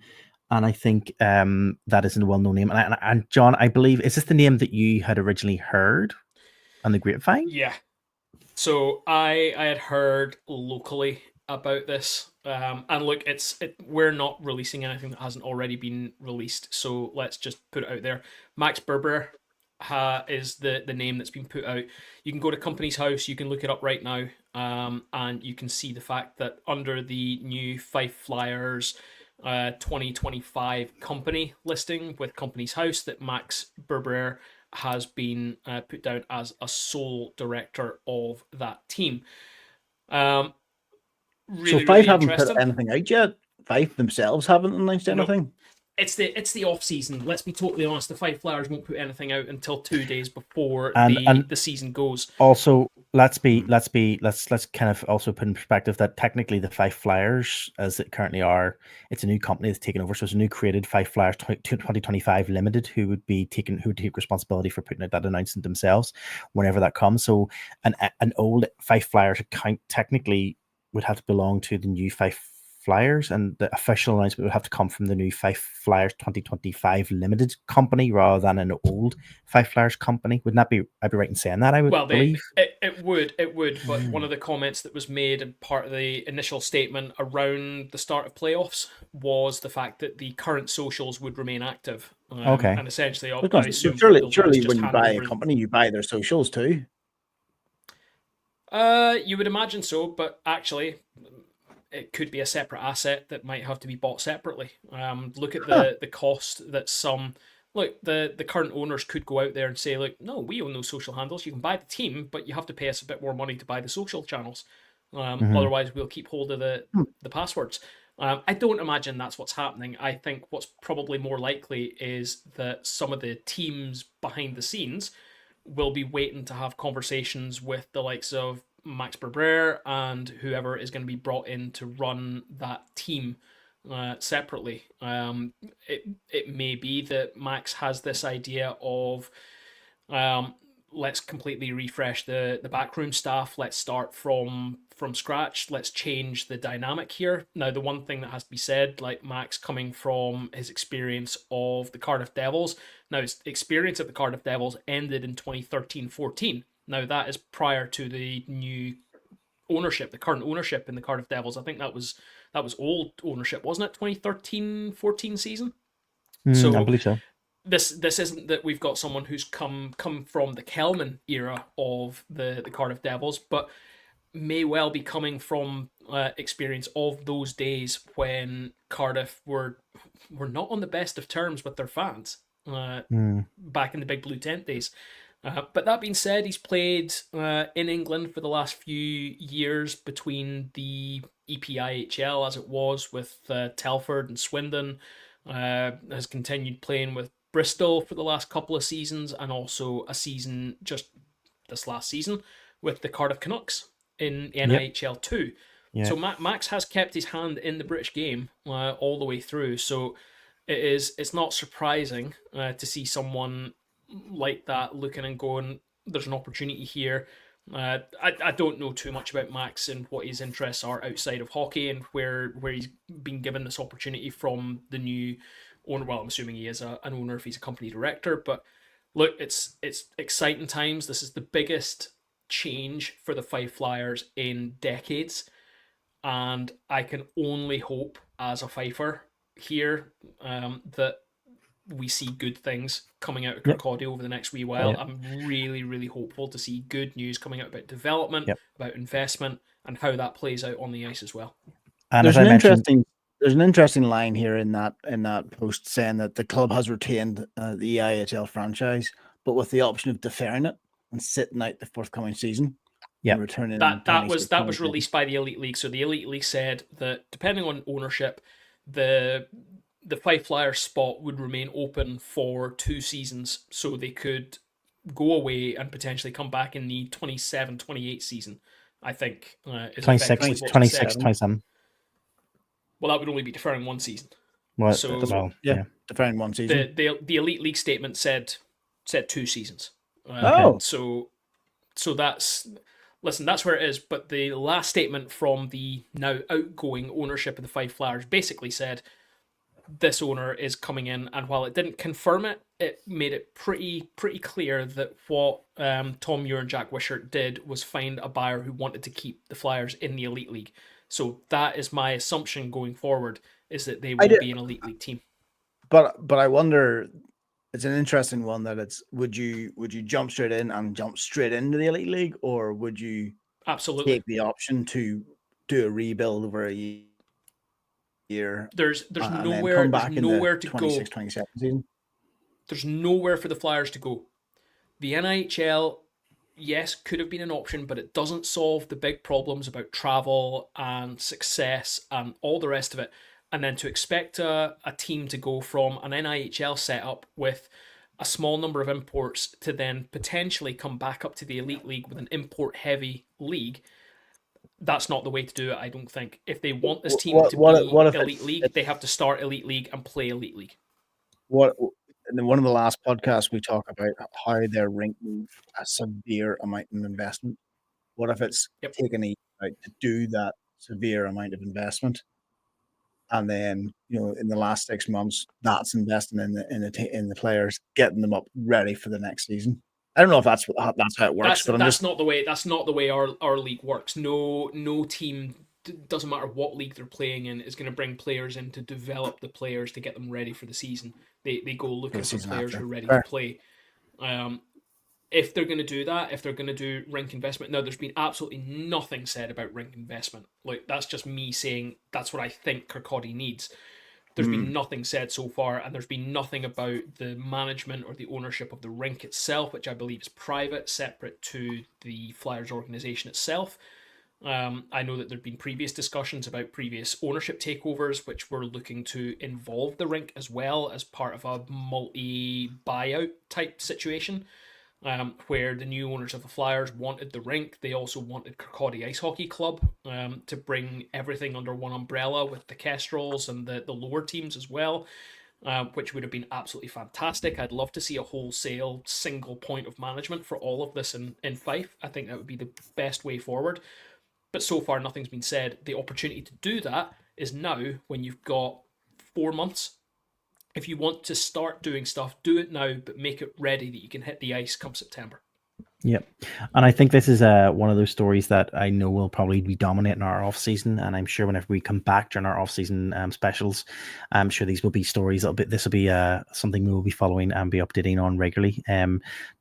I think that isn't a well-known name. And John, I believe, is this the name that you had originally heard on the grapevine? Yeah. So I had heard locally about this, And look, we're not releasing anything that hasn't already been released, so let's just put it out there. Max Berber is the name that's been put out. You can go to Company's House, you can look it up right now, and you can see the fact that under the new Fife Flyers 2025 company listing with Company's House, that Max Berber has been put down as a sole director of that team. Really, So Fife really haven't put interesting. anything out yet. Fife themselves haven't announced anything. It's the off season. Let's be totally honest. The Five Flyers won't put anything out until 2 days before And the season goes. Also, let's kind of also put in perspective that technically the Five Flyers, as it currently are, it's a new company that's taken over. So it's a new created Five Flyers 2025 Limited who would take responsibility for putting out that announcement themselves whenever that comes. So an old Five Flyers account technically would have to belong to the new Five Flyers, and the official announcement would have to come from the new Five Flyers 2025 Limited company rather than an old Five Flyers company. Wouldn't that be? I'd be right in saying that. I would believe. It would. But one of the comments that was made and part of the initial statement around the start of playoffs was the fact that the current socials would remain active. Okay. And essentially, I Surely, surely when you buy a company, you buy their socials too. You would imagine so, but actually, it could be a separate asset that might have to be bought separately. Look at the cost that the current owners could go out there and say, like, no, we own those social handles. You can buy the team, but you have to pay us a bit more money to buy the social channels. Otherwise, we'll keep hold of the passwords. I don't imagine that's what's happening. I think what's probably more likely is that some of the teams behind the scenes will be waiting to have conversations with the likes of Max Berber and whoever is going to be brought in to run that team separately. It may be that Max has this idea of let's completely refresh the backroom staff. Let's start from scratch. Let's change the dynamic here. Now, the one thing that has to be said, like Max coming from his experience of the Cardiff Devils. Now, his experience at the Cardiff Devils ended in 2013-14. Now, that is prior to the new ownership, the current ownership in the Cardiff Devils. I think that was old ownership, wasn't it? 2013-14 season. So I believe so. This isn't that we've got someone who's come from the Kelman era of the Cardiff Devils, but may well be coming from experience of those days when Cardiff were not on the best of terms with their fans back in the Big Blue Tent days. But that being said, he's played in England for the last few years between the EIHL, as it was with Telford and Swindon, has continued playing with Bristol for the last couple of seasons, and also a season just this last season with the Cardiff Canucks in EIHL 2. Yep. So Max has kept his hand in the British game all the way through. So it's not surprising to see someone like that looking and going, there's an opportunity here. I don't know too much about Max and what his interests are outside of hockey and where he's been given this opportunity from the new owner. Well, I'm assuming he is an owner if he's a company director. But look, it's exciting times. This is the biggest change for the Five Flyers in decades, and I can only hope as a Fifer here that we see good things coming out of Kirkcaldy over the next wee while. I'm really, really hopeful to see good news coming out about development, about investment, and how that plays out on the ice as well. And there's an interesting line here in that post saying that the club has retained the EIHL franchise, but with the option of deferring it and sitting out the forthcoming season. Yeah, returning. That was released by the Elite League. So the Elite League said that depending on ownership, the Five Flyers spot would remain open for 2 seasons, so they could go away and potentially come back in the 27-28 season. I think is 26, 27. Well, that would only be deferring 1 season. Well, deferring 1 season. The Elite League statement said 2 seasons. So that's where it is. But the last statement from the now outgoing ownership of the Five Flyers basically said this owner is coming in, and while it didn't confirm it, it made it pretty clear that what Tom Muir and Jack Wishart did was find a buyer who wanted to keep the Flyers in the Elite League. So that is my assumption going forward, is that they I will did- be an elite league team. But I wonder, it's an interesting one that it's would you jump straight in and jump straight into the elite league, or would you Absolutely. take the option to do a rebuild over a year There's and then nowhere come there's back in nowhere the to go. 26-27 season? There's nowhere for the Flyers to go. The NIHL, yes, could have been an option, but it doesn't solve the big problems about travel and success and all the rest of it. And then to expect a team to go from an NIHL setup with a small number of imports to then potentially come back up to the Elite League with an import-heavy league, that's not the way to do it, I don't think. If they want this team to be Elite League, they have to start Elite League and play Elite League. In one of the last podcasts, we talk about how they're ranking a severe amount of investment. What if it's taking a year out to do that severe amount of investment, and then in the last 6 months, that's investing in the players, getting them up ready for the next season? I don't know if that's how it works, but that's not the way our league works. No team, doesn't matter what league they're playing in, is going to bring players in to develop the players to get them ready for the season. They go looking for players who are ready to play. If they're going to do that, if they're going to do rink investment, now there's been absolutely nothing said about rink investment. Like, that's just me saying that's what I think Kirkcaldy needs. There's been nothing said so far, and there's been nothing about the management or the ownership of the rink itself, which I believe is private, separate to the Flyers organisation itself. I know that there have been previous discussions about previous ownership takeovers, which were looking to involve the rink as well as part of a multi-buyout type situation, where the new owners of the Flyers wanted the rink. They also wanted Kirkcaldy Ice Hockey Club to bring everything under one umbrella with the Kestrels and the lower teams as well, which would have been absolutely fantastic. I'd love to see a wholesale single point of management for all of this in Fife. I think that would be the best way forward. But so far, nothing's been said. The opportunity to do that is now, when you've got 4 months. If you want to start doing stuff, do it now, but make it ready that you can hit the ice come September. Yep. And I think this is one of those stories that I know will probably be dominating our off season. And I'm sure whenever we come back during our off season specials, I'm sure these will be stories. This will be something we will be following and be updating on regularly.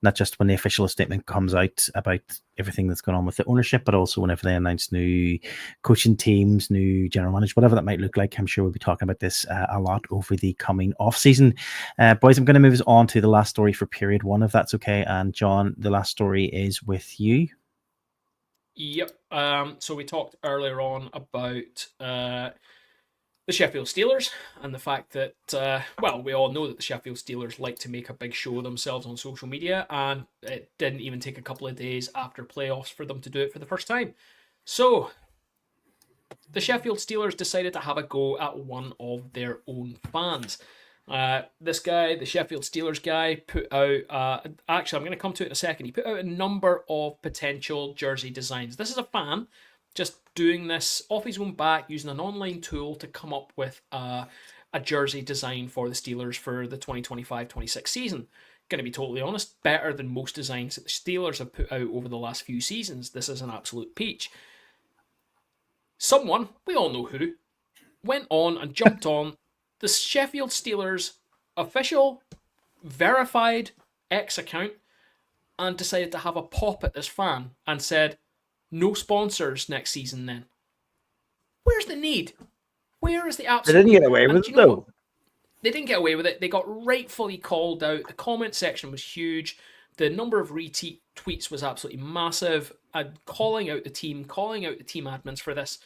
Not just when the official statement comes out about everything that's going on with the ownership, but also whenever they announce new coaching teams, new general managers, whatever that might look like. I'm sure we'll be talking about this a lot over the coming off season. Boys, I'm going to move us on to the last story for period one, if that's okay. And John, the last story is with you. Yep. So we talked earlier on about the Sheffield Steelers and the fact that, we all know that the Sheffield Steelers like to make a big show of themselves on social media, and it didn't even take a couple of days after playoffs for them to do it for the first time. So the Sheffield Steelers decided to have a go at one of their own fans. This guy, the Sheffield Steelers guy, put out, actually I'm going to come to it in a second, he put out a number of potential jersey designs. This is a fan just doing this off his own back, using an online tool to come up with a jersey design for the Steelers for the 2025-26 season. Going to be totally honest, better than most designs that the Steelers have put out over the last few seasons. This is an absolute peach. Someone, we all know who, went on and jumped on the Sheffield Steelers official, verified X account and decided to have a pop at this fan and said, no sponsors next season then. Where's the need? Where is the absolute... They didn't get away with it, though. They didn't get away with it. They got rightfully called out. The comment section was huge. The number of retweets was absolutely massive. Calling out the team admins for this.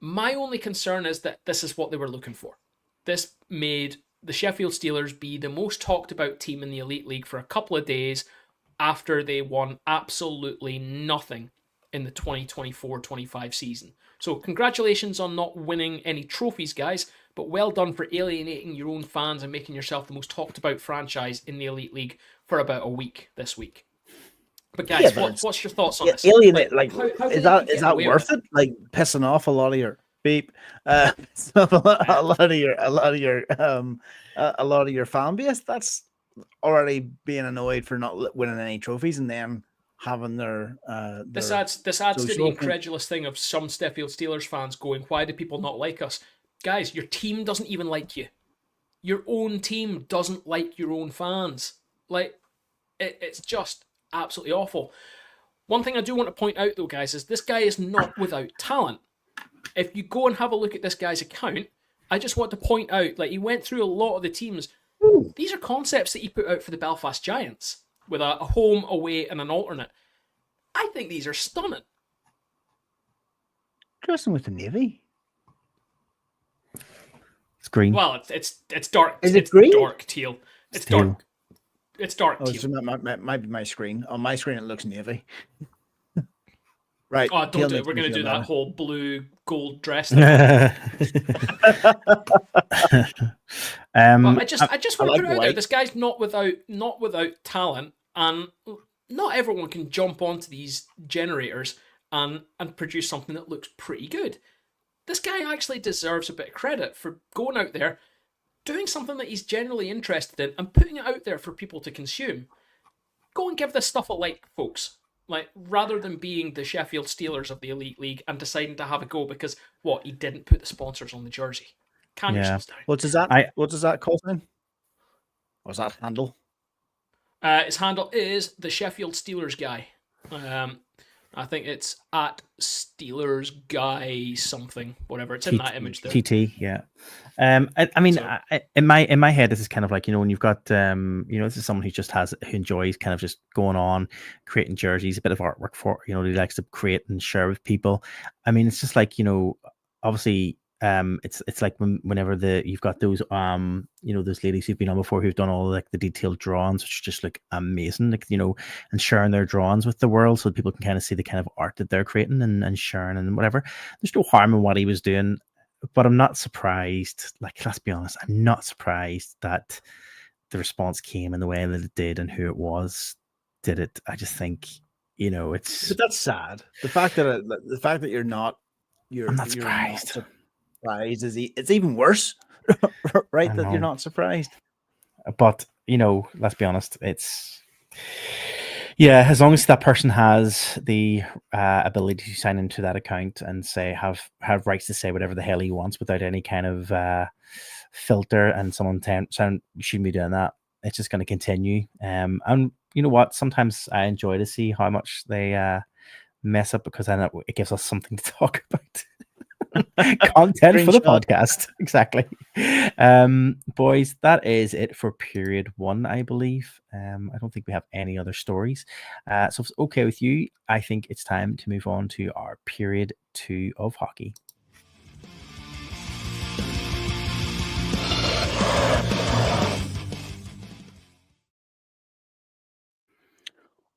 My only concern is that this is what they were looking for. This made the Sheffield Steelers be the most talked about team in the Elite League for a couple of days after they won absolutely nothing in the 2024-25 season. So congratulations on not winning any trophies, guys, but well done for alienating your own fans and making yourself the most talked about franchise in the Elite League for about a week this week. But guys, what's your thoughts on this? Alienate, how is that worth it? Like pissing off a lot of your beep, a lot of your fan base. That's already being annoyed for not winning any trophies, and then having their This adds to the social thing. incredulous thing of some Sheffield Steelers fans going, "Why do people not like us?" Guys, your team doesn't even like you. Your own team doesn't like your own fans. Like, it's just absolutely awful. One thing I do want to point out, though, guys, is this guy is not without talent. If you go and have a look at this guy's account, I just want to point out, like, he went through a lot of the teams. Ooh. These are concepts that he put out for the Belfast Giants with a home, away, and an alternate. I think these are stunning. Dressing with the Navy. It's green. Well, it's dark. Is it it's green? Dark teal. It's teal. dark. It's dark Oh, teal. so might be my screen. On my screen, it looks navy. Right. Oh, don't teal do it. makes We're me going to feel do that better. whole blue gold dress thing. But I just want like to put it the out there. white. This guy's not without talent, and not everyone can jump onto these generators and produce something that looks pretty good. This guy actually deserves a bit of credit for going out there, doing something that he's generally interested in, and putting it out there for people to consume. Go and give this stuff a like, folks. Like, rather than being the Sheffield Steelers of the Elite League and deciding to have a go because he didn't put the sponsors on the jersey. Calm yourselves down. What does that call sign? What's that handle? His handle is the Sheffield Steelers guy. I think it's at Steelers guy something, whatever. It's in that image there. TT, yeah. I mean, So- in my head, this is kind of like, when you've got this is someone who enjoys kind of just going on, creating jerseys, a bit of artwork for, he likes to create and share with people. I mean, it's just like, obviously, it's like whenever you've got those those ladies who've been on before who've done all like the detailed drawings, which just look amazing, like, and sharing their drawings with the world so people can kind of see the kind of art that they're creating and sharing and whatever. There's no harm in what he was doing, but I'm not surprised. Like, let's be honest, I'm not surprised that the response came in the way that it did and who it did it. I just think it's. But that's sad. The fact that you're not surprised. Surprised it's even worse, right? That you're not surprised. But let's be honest, it's as long as that person has the ability to sign into that account and have rights to say whatever the hell he wants without any kind of filter, and someone shouldn't be doing that. It's just going to continue. And you know what? Sometimes I enjoy to see how much they mess up, because then it gives us something to talk about. Content for the podcast. Exactly. Boys, that is it for period 1, I believe. I don't think we have any other stories. So if it's okay with you, I think it's time to move on to our period 2 of hockey.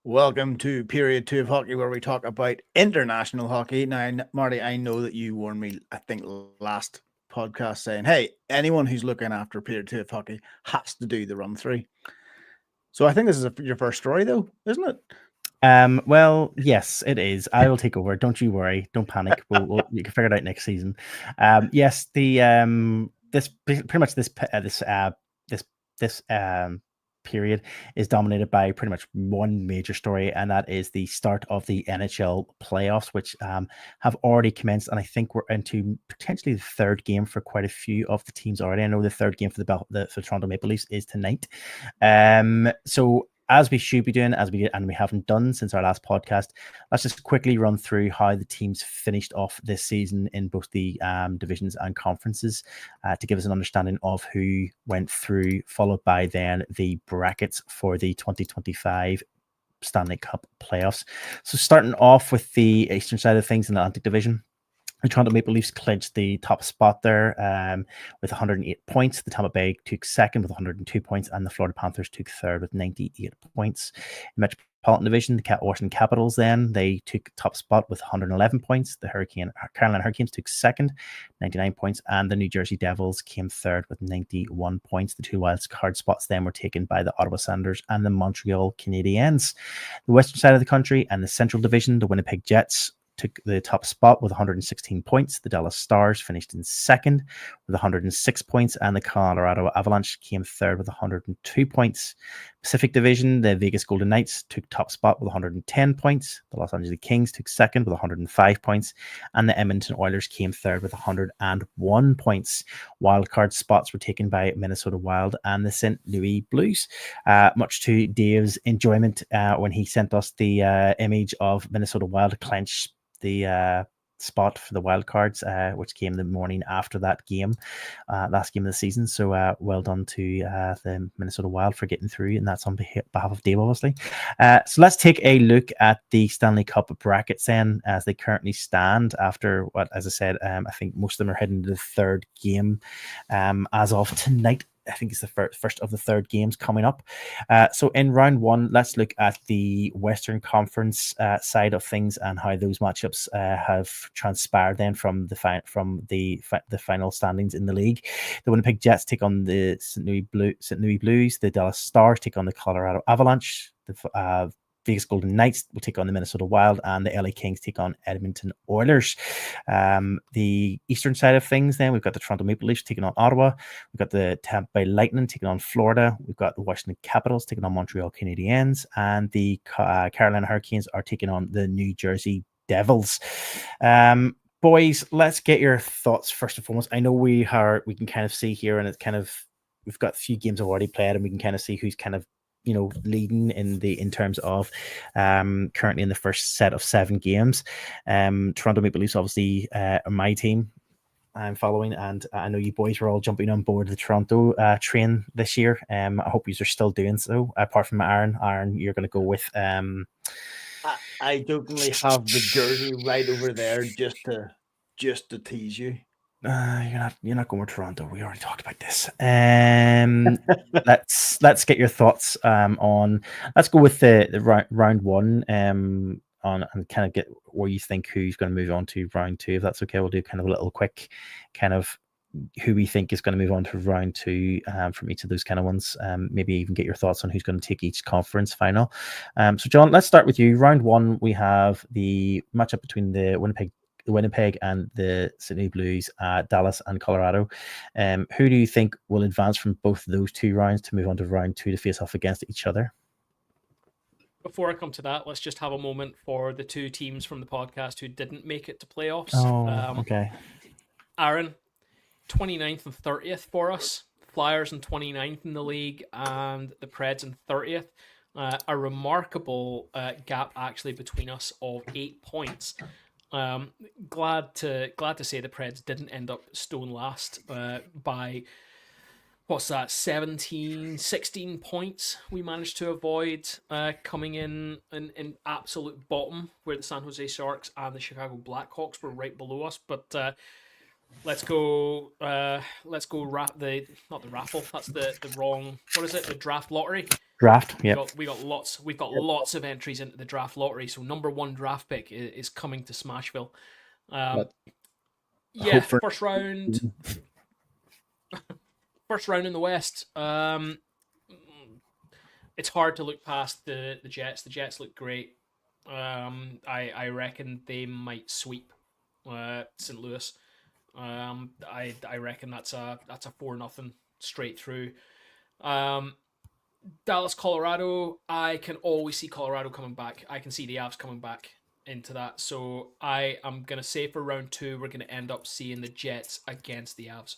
Welcome to period 2 of hockey, where we talk about international hockey. Now, Marty, I know that you warned me, I think, last podcast saying, hey, anyone who's looking after period 2 of hockey has to do the run through. So I think this is your first story, though, isn't it? Well, yes, it is. I will take over. Don't you worry. Don't panic. You can figure it out next season. Yes, this period is dominated by pretty much one major story, and that is the start of the NHL playoffs, which have already commenced, and I think we're into potentially the third game for quite a few of the teams already. I know the third game for the Toronto Maple Leafs is tonight. So as we should be doing, and we haven't done since our last podcast, let's just quickly run through how the teams finished off this season in both the divisions and conferences to give us an understanding of who went through, followed by then the brackets for the 2025 Stanley Cup playoffs. So starting off with the eastern side of things in the Atlantic Division, the Toronto Maple Leafs clinched the top spot there with 108 points. The Tampa Bay took second with 102 points, and the Florida Panthers took third with 98 points. In the Metropolitan Division, the Washington Capitals they took top spot with 111 points. The Carolina Hurricanes took second, 99 points, and the New Jersey Devils came third with 91 points. The two wild card spots then were taken by the Ottawa Senators and the Montreal Canadiens. The western side of the country and the Central Division, the Winnipeg Jets took the top spot with 116 points. The Dallas Stars finished in second with 106 points, and the Colorado Avalanche came third with 102 points. Pacific Division, the Vegas Golden Knights took top spot with 110 points. The Los Angeles Kings took second with 105 points, and the Edmonton Oilers came third with 101 points. Wildcard spots were taken by Minnesota Wild and the St. Louis Blues, much to Dave's enjoyment when he sent us the image of Minnesota Wild clench the spot for the wild cards, which came the morning after that game, last game of the season. So well done to the Minnesota Wild for getting through, and that's on behalf of Dave, obviously. So let's take a look at the Stanley Cup brackets then, as they currently stand after what, as I said, I think most of them are heading to the third game as of tonight. I think it's the first of the third games coming up. So in round one, let's look at the Western Conference side of things and how those matchups have transpired then from the final standings in the league. The Winnipeg Jets take on the St. Louis Blues. The Dallas Stars take on the Colorado Avalanche. The Vegas Golden Knights will take on the Minnesota Wild, and the LA Kings take on Edmonton Oilers. The eastern side of things, then we've got the Toronto Maple Leafs taking on Ottawa. We've got the Tampa Bay Lightning taking on Florida. We've got the Washington Capitals taking on Montreal Canadiens, and the Carolina Hurricanes are taking on the New Jersey Devils. Boys, let's get your thoughts first and foremost. I know we can kind of see here, and it's kind of, we've got a few games I've already played, and we can kind of see who's kind of leading in terms of currently in the first set of 7 games. Toronto Maple Leafs obviously are my team I'm following, and I know you boys were all jumping on board the Toronto train this year. I hope you are still doing so, apart from Aaron. You're going to go with I jokingly have the jersey right over there just to tease you. You're not going with Toronto. We already talked about this. Let's get your thoughts on. Let's go with the round one on, and kind of get where you think who's going to move on to round 2. If that's okay, we'll do kind of a little quick kind of who we think is going to move on to round 2 from each of those kind of ones. Maybe even get your thoughts on who's going to take each conference final. So John, let's start with you. Round 1, we have the matchup between the Winnipeg and the St. Louis Blues, Dallas and Colorado. Who do you think will advance from both those 2 rounds to move on to round 2 to face off against each other? Before I come to that, let's just have a moment for the 2 teams from the podcast who didn't make it to playoffs. Okay. Aaron, 29th and 30th for us. Flyers in 29th in the league, and the Preds in 30th. A remarkable gap actually between us of 8 points. Glad to say the Preds didn't end up stone last by 16 points we managed to avoid coming in absolute bottom, where the San Jose Sharks and the Chicago Blackhawks were right below us. But let's go not the raffle, that's the wrong, what is it, the draft lottery. We've got lots of entries into the draft lottery, so number 1 draft pick is coming to Smashville. First round in the West. It's hard to look past the Jets. The Jets look great. I reckon they might sweep St. Louis. I reckon that's a 4-0 straight through. Dallas, Colorado, I can always see Colorado coming back. I can see the Avs coming back into that. So I am going to say for round 2, we're going to end up seeing the Jets against the Avs.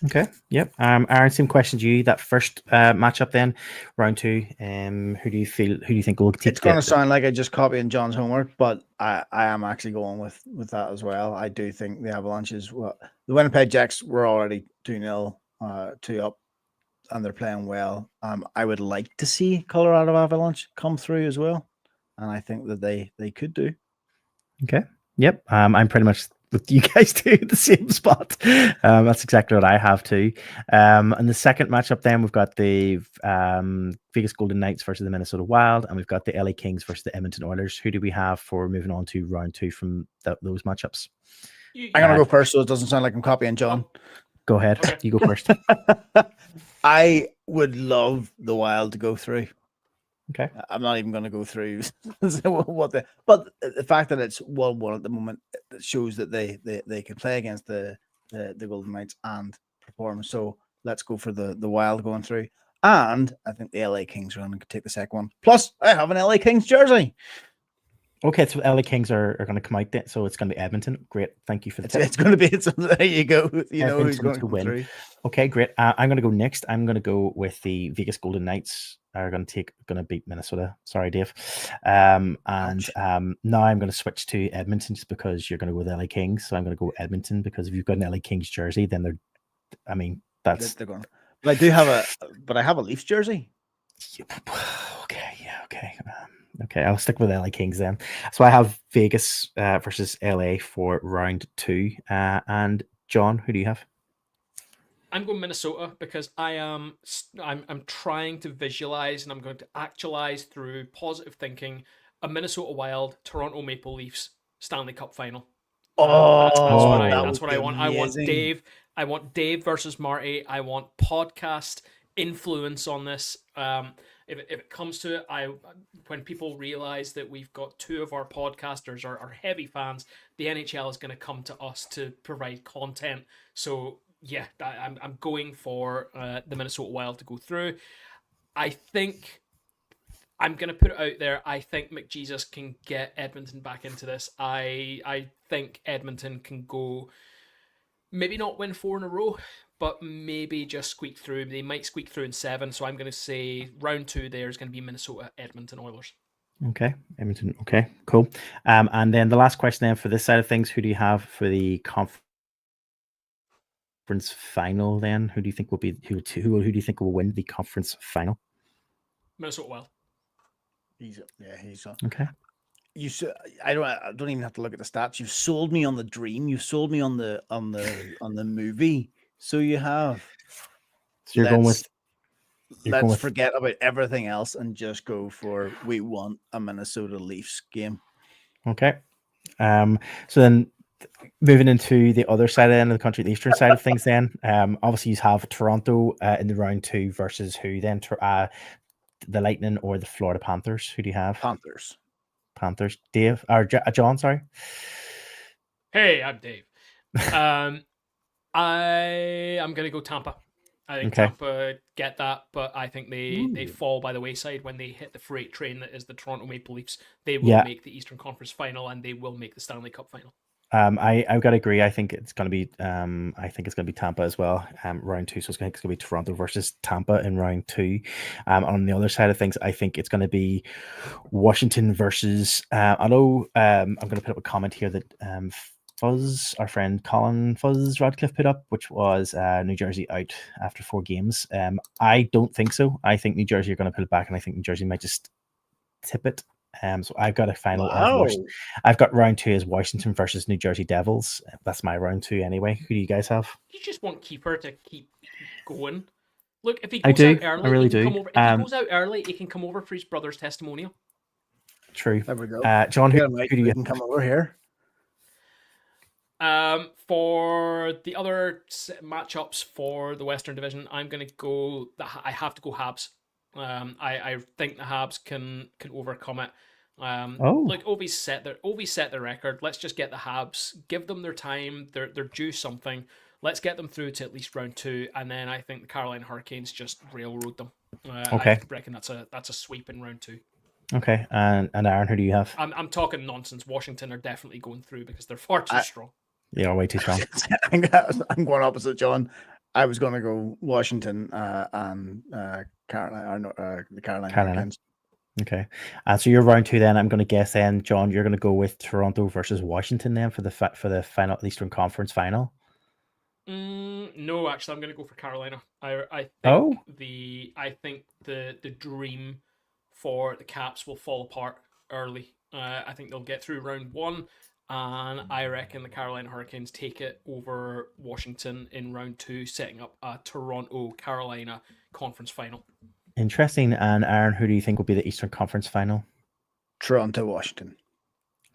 Okay. Yep. Aaron, same question to you. That first matchup then, round 2. Who do you think will take it? It's going to sound like I just copying John's homework, but I am actually going with that as well. I do think the Avalanches, the Winnipeg Jets were already 2-0, 2 up, and they're playing well. I would like to see Colorado Avalanche come through as well, and I think that they could do. Okay. Yep. I'm pretty much with you guys too, the same spot. That's exactly what I have too. And the second matchup, then we've got the Vegas Golden Knights versus the Minnesota Wild, and we've got the LA Kings versus the Edmonton Oilers. Who do we have for moving on to round 2 from those matchups? I'm gonna go first, so it doesn't sound like I'm copying John. Go ahead. Okay. You go first. I would love the Wild to go through. Okay. I'm not even going to go through what but the fact that it's 1-1 at the moment shows that they can play against the Golden Knights and perform. So let's go for the Wild going through. And I think the LA Kings are going to take the second one. Plus, I have an LA Kings jersey. Okay, so LA Kings are going to come out then, so it's going to be Edmonton. Great, thank you for the tip. It's going to be there. You go. You know Edmonton who's going to win. through. Okay, great. I'm going to go next. I'm going to go with the Vegas Golden Knights. Are going to beat Minnesota. Sorry, Dave. Now I'm going to switch to Edmonton just because you're going to go with LA Kings. So I'm going to go Edmonton because if you've got an LA Kings jersey, then they're going. But I have a Leafs jersey. Okay, I'll stick with LA Kings then. So I have Vegas versus LA for round 2. And John, who do you have? I'm going Minnesota because I'm trying to visualize and I'm going to actualize through positive thinking a Minnesota Wild, Toronto Maple Leafs Stanley Cup final. That's what I want. Amazing. I want Dave versus Marty. I want podcast influence on this. If it comes to it, when people realize that we've got 2 of our podcasters are heavy fans, the NHL is going to come to us to provide content. So yeah, I'm going for the Minnesota Wild to go through. I think I'm going to put it out there. I think McJesus can get Edmonton back into this. I think Edmonton can go, maybe not win 4 in a row, but maybe just squeak through. They might squeak through in 7. So I'm going to say round 2 there is going to be Minnesota, Edmonton Oilers. Okay, Edmonton. Okay, cool. And then the last question then for this side of things, who do you have for the conference final then? Who do you think will be who do you think will win the conference final? Minnesota Wild. He's okay. I don't even have to look at the stats. You've sold me on the dream. You've sold me on the movie. So you have. So let's forget about everything else and just go for we want a Minnesota Leafs game. Okay. So then moving into the other side of the country, the eastern side of things then, obviously you have Toronto in the round 2 versus who then? The Lightning or the Florida Panthers? Who do you have? Panthers. Dave or John, sorry. Hey, I'm Dave. I'm going to go Tampa. I think Tampa get that, but I think they fall by the wayside when they hit the freight train that is the Toronto Maple Leafs. They will make the Eastern Conference final and they will make the Stanley Cup final. I've got to agree. I think it's going to be Tampa as well. Round 2, so it's going to be Toronto versus Tampa in round 2. On the other side of things, I think it's going to be Washington versus. I know I'm going to put up a comment here that Fuzz, our friend Colin Fuzz Radcliffe put up, which was New Jersey out after 4 games. I don't think so. I think New Jersey are going to put it back, and I think New Jersey might just tip it. So I've got a final. I've got round 2 as Washington versus New Jersey Devils. That's my round 2 anyway. Who do you guys have? You just want Keeper to keep going. Look, if he goes out early, I really do. If he goes out early, he can come over for his brother's testimonial. True. There we go. John, who do you can come over here? For the other matchups for the Western Division, I'm going to go. I have to go Habs. I think the Habs can overcome it. Look, Ovi's set their record. Let's just get the Habs, give them their time. They're due something. Let's get them through to at least round 2, and then I think the Carolina Hurricanes just railroad them. I reckon that's a sweep in round 2. Okay, and Aaron, who do you have? I'm talking nonsense. Washington are definitely going through because they're far too strong. They are way too strong. I'm going opposite John. I was going to go Washington and Carolina, the Carolina Hurricanes. Okay, so you're round 2 then. I'm going to guess then, John, you're going to go with Toronto versus Washington then for the final Eastern Conference final. No, actually, I'm going to go for Carolina. I think the dream for the Caps will fall apart early. I think they'll get through round 1. And I reckon the Carolina Hurricanes take it over Washington in round 2, setting up a Toronto-Carolina conference final. Interesting. And Aaron, who do you think will be the Eastern Conference final? Toronto-Washington.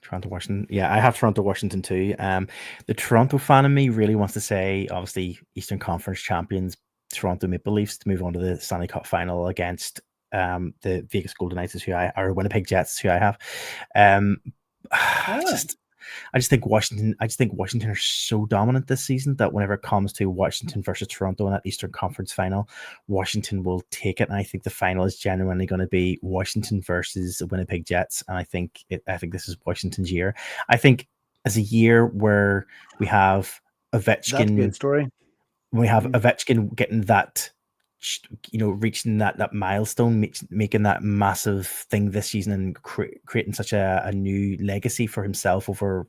Toronto-Washington. Yeah, I have Toronto-Washington too. The Toronto fan in me really wants to say, obviously, Eastern Conference champions, Toronto Maple Leafs, to move on to the Stanley Cup final against the Vegas Golden Knights is or Winnipeg Jets is who I have. I just think Washington. I just think Washington are so dominant this season that whenever it comes to Washington versus Toronto in that Eastern Conference final, Washington will take it. And I think the final is genuinely going to be Washington versus the Winnipeg Jets. And I think this is Washington's year. I think as a year where we have That's a Ovechkin, good story. we have Ovechkin getting that, reaching that milestone, making that massive thing this season, and creating such a new legacy for himself over.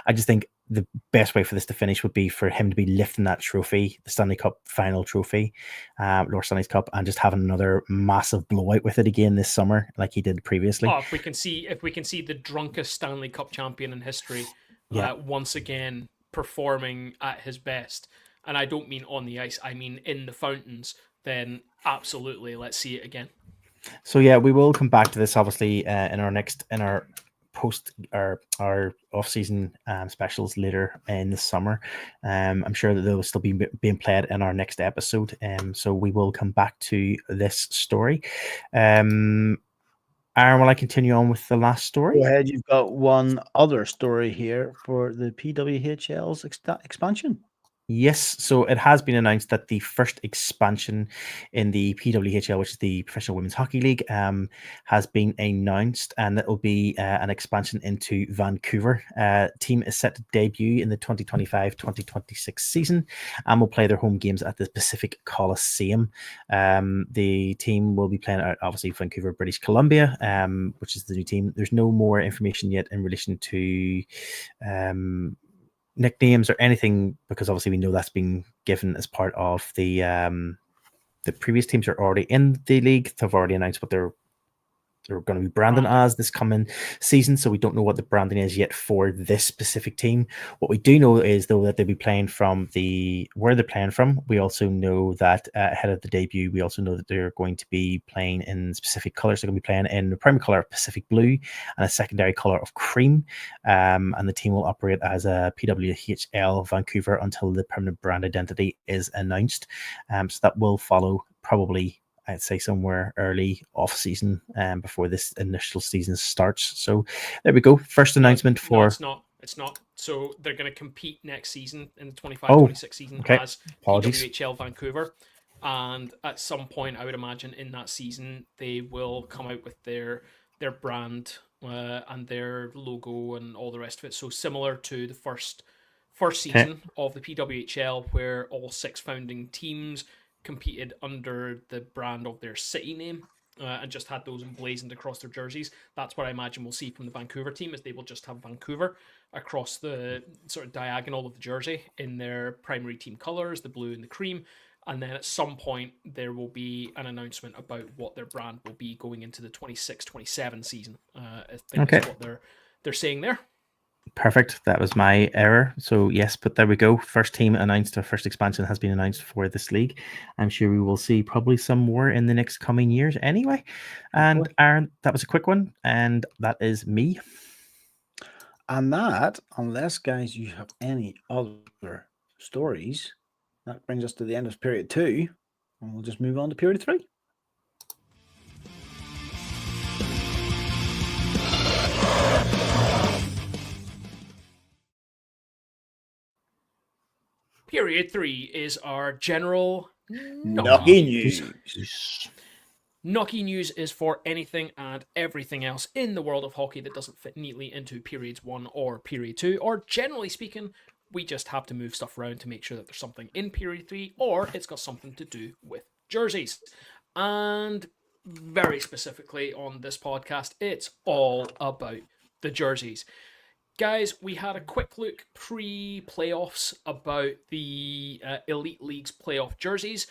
I just think the best way for this to finish would be for him to be lifting that trophy, the Stanley Cup final trophy, Lord Stanley's Cup, and just having another massive blowout with it again this summer, like he did previously. If we can see the drunkest Stanley Cup champion in history, once again performing at his best, and I don't mean on the ice, I mean in the fountains, then absolutely, let's see it again. So yeah, we will come back to this obviously in our post our off-season specials later in the summer. I'm sure that they'll still be being played in our next episode. So we will come back to this story. Aaron, will I continue on with the last story? Go ahead. You've got one other story here for the PWHL's expansion. Yes, so it has been announced that the first expansion in the PWHL, which is the Professional Women's Hockey League, has been announced, and it will be an expansion into Vancouver. Team is set to debut in the 2025-2026 season and will play their home games at the Pacific Coliseum. The team will be playing at, obviously, Vancouver, British Columbia, which is the new team. There's no more information yet in relation to nicknames or anything, because obviously we know that's been given as part of the previous teams are already in the league. They've already announced what they're going to be branding as this coming season, so we don't know what the branding is yet for this specific team. What we do know is, though, that they'll be playing from where they're playing from. We also know that ahead of the debut, we also know that they're going to be playing in specific colors. They're going to be playing in the primary color of Pacific Blue and a secondary color of cream, and the team will operate as a PWHL Vancouver until the permanent brand identity is announced. So that will follow probably, I'd say, somewhere early off season before this initial season starts. So there we go. First announcement for. No, it's not. So they're going to compete next season in the 25-26 season as PWHL Vancouver. And at some point, I would imagine in that season, they will come out with their brand and their logo and all the rest of it. So similar to the first season of the PWHL, where all 6 founding teams competed under the brand of their city name and just had those emblazoned across their jerseys. That's what I imagine we'll see from the Vancouver team, is they will just have Vancouver across the sort of diagonal of the jersey in their primary team colors, the blue and the cream. And then at some point there will be an announcement about what their brand will be going into the 26-27 season. I think that's what they're saying there. Perfect. That was my error. So yes, but there we go. First team announced, or first expansion has been announced for this league. I'm sure we will see probably some more in the next coming years anyway. And Aaron, that was a quick one. And that is me. And that, unless guys, you have any other stories, that brings us to the end of period 2. And we'll just move on to period 3. Period 3 is our general Knocky news. Knocky news is for anything and everything else in the world of hockey that doesn't fit neatly into periods 1 or period 2, or generally speaking, we just have to move stuff around to make sure that there's something in period 3, or it's got something to do with jerseys. And very specifically on this podcast, it's all about the jerseys. Guys, we had a quick look pre-playoffs about the Elite League's playoff jerseys,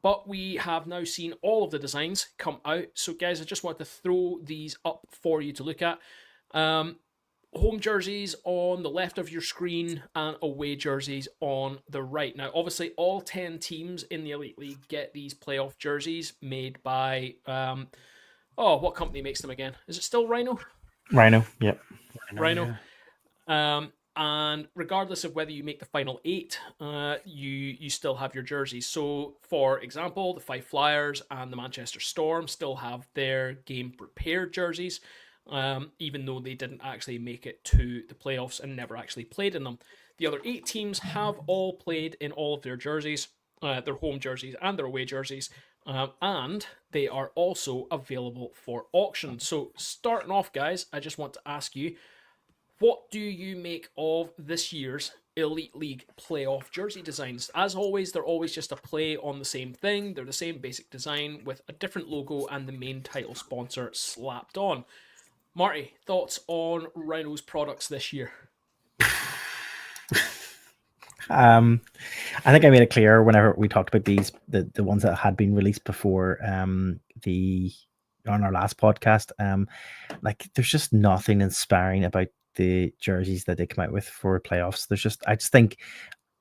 but we have now seen all of the designs come out. So guys, I just want to throw these up for you to look at. Home jerseys on the left of your screen and away jerseys on the right. Now, obviously, all 10 teams in the Elite League get these playoff jerseys made by, what company makes them again? Is it still Rhino? Rhino, yep. Rhino. Yeah. And regardless of whether you make the final 8, you still have your jerseys. So, for example, the Fife Flyers and the Manchester Storm still have their game prepared jerseys, even though they didn't actually make it to the playoffs and never actually played in them. The other 8 teams have all played in all of their jerseys, their home jerseys and their away jerseys, and they are also available for auction. So, starting off, guys, I just want to ask you, what do you make of this year's Elite League playoff jersey designs? As always, they're always just a play on the same thing. They're the same basic design with a different logo and the main title sponsor slapped on. Marty, thoughts on Rhino's products this year? I think I made it clear whenever we talked about these, the ones that had been released before on our last podcast. Like there's just nothing inspiring about the jerseys that they come out with for playoffs. I just think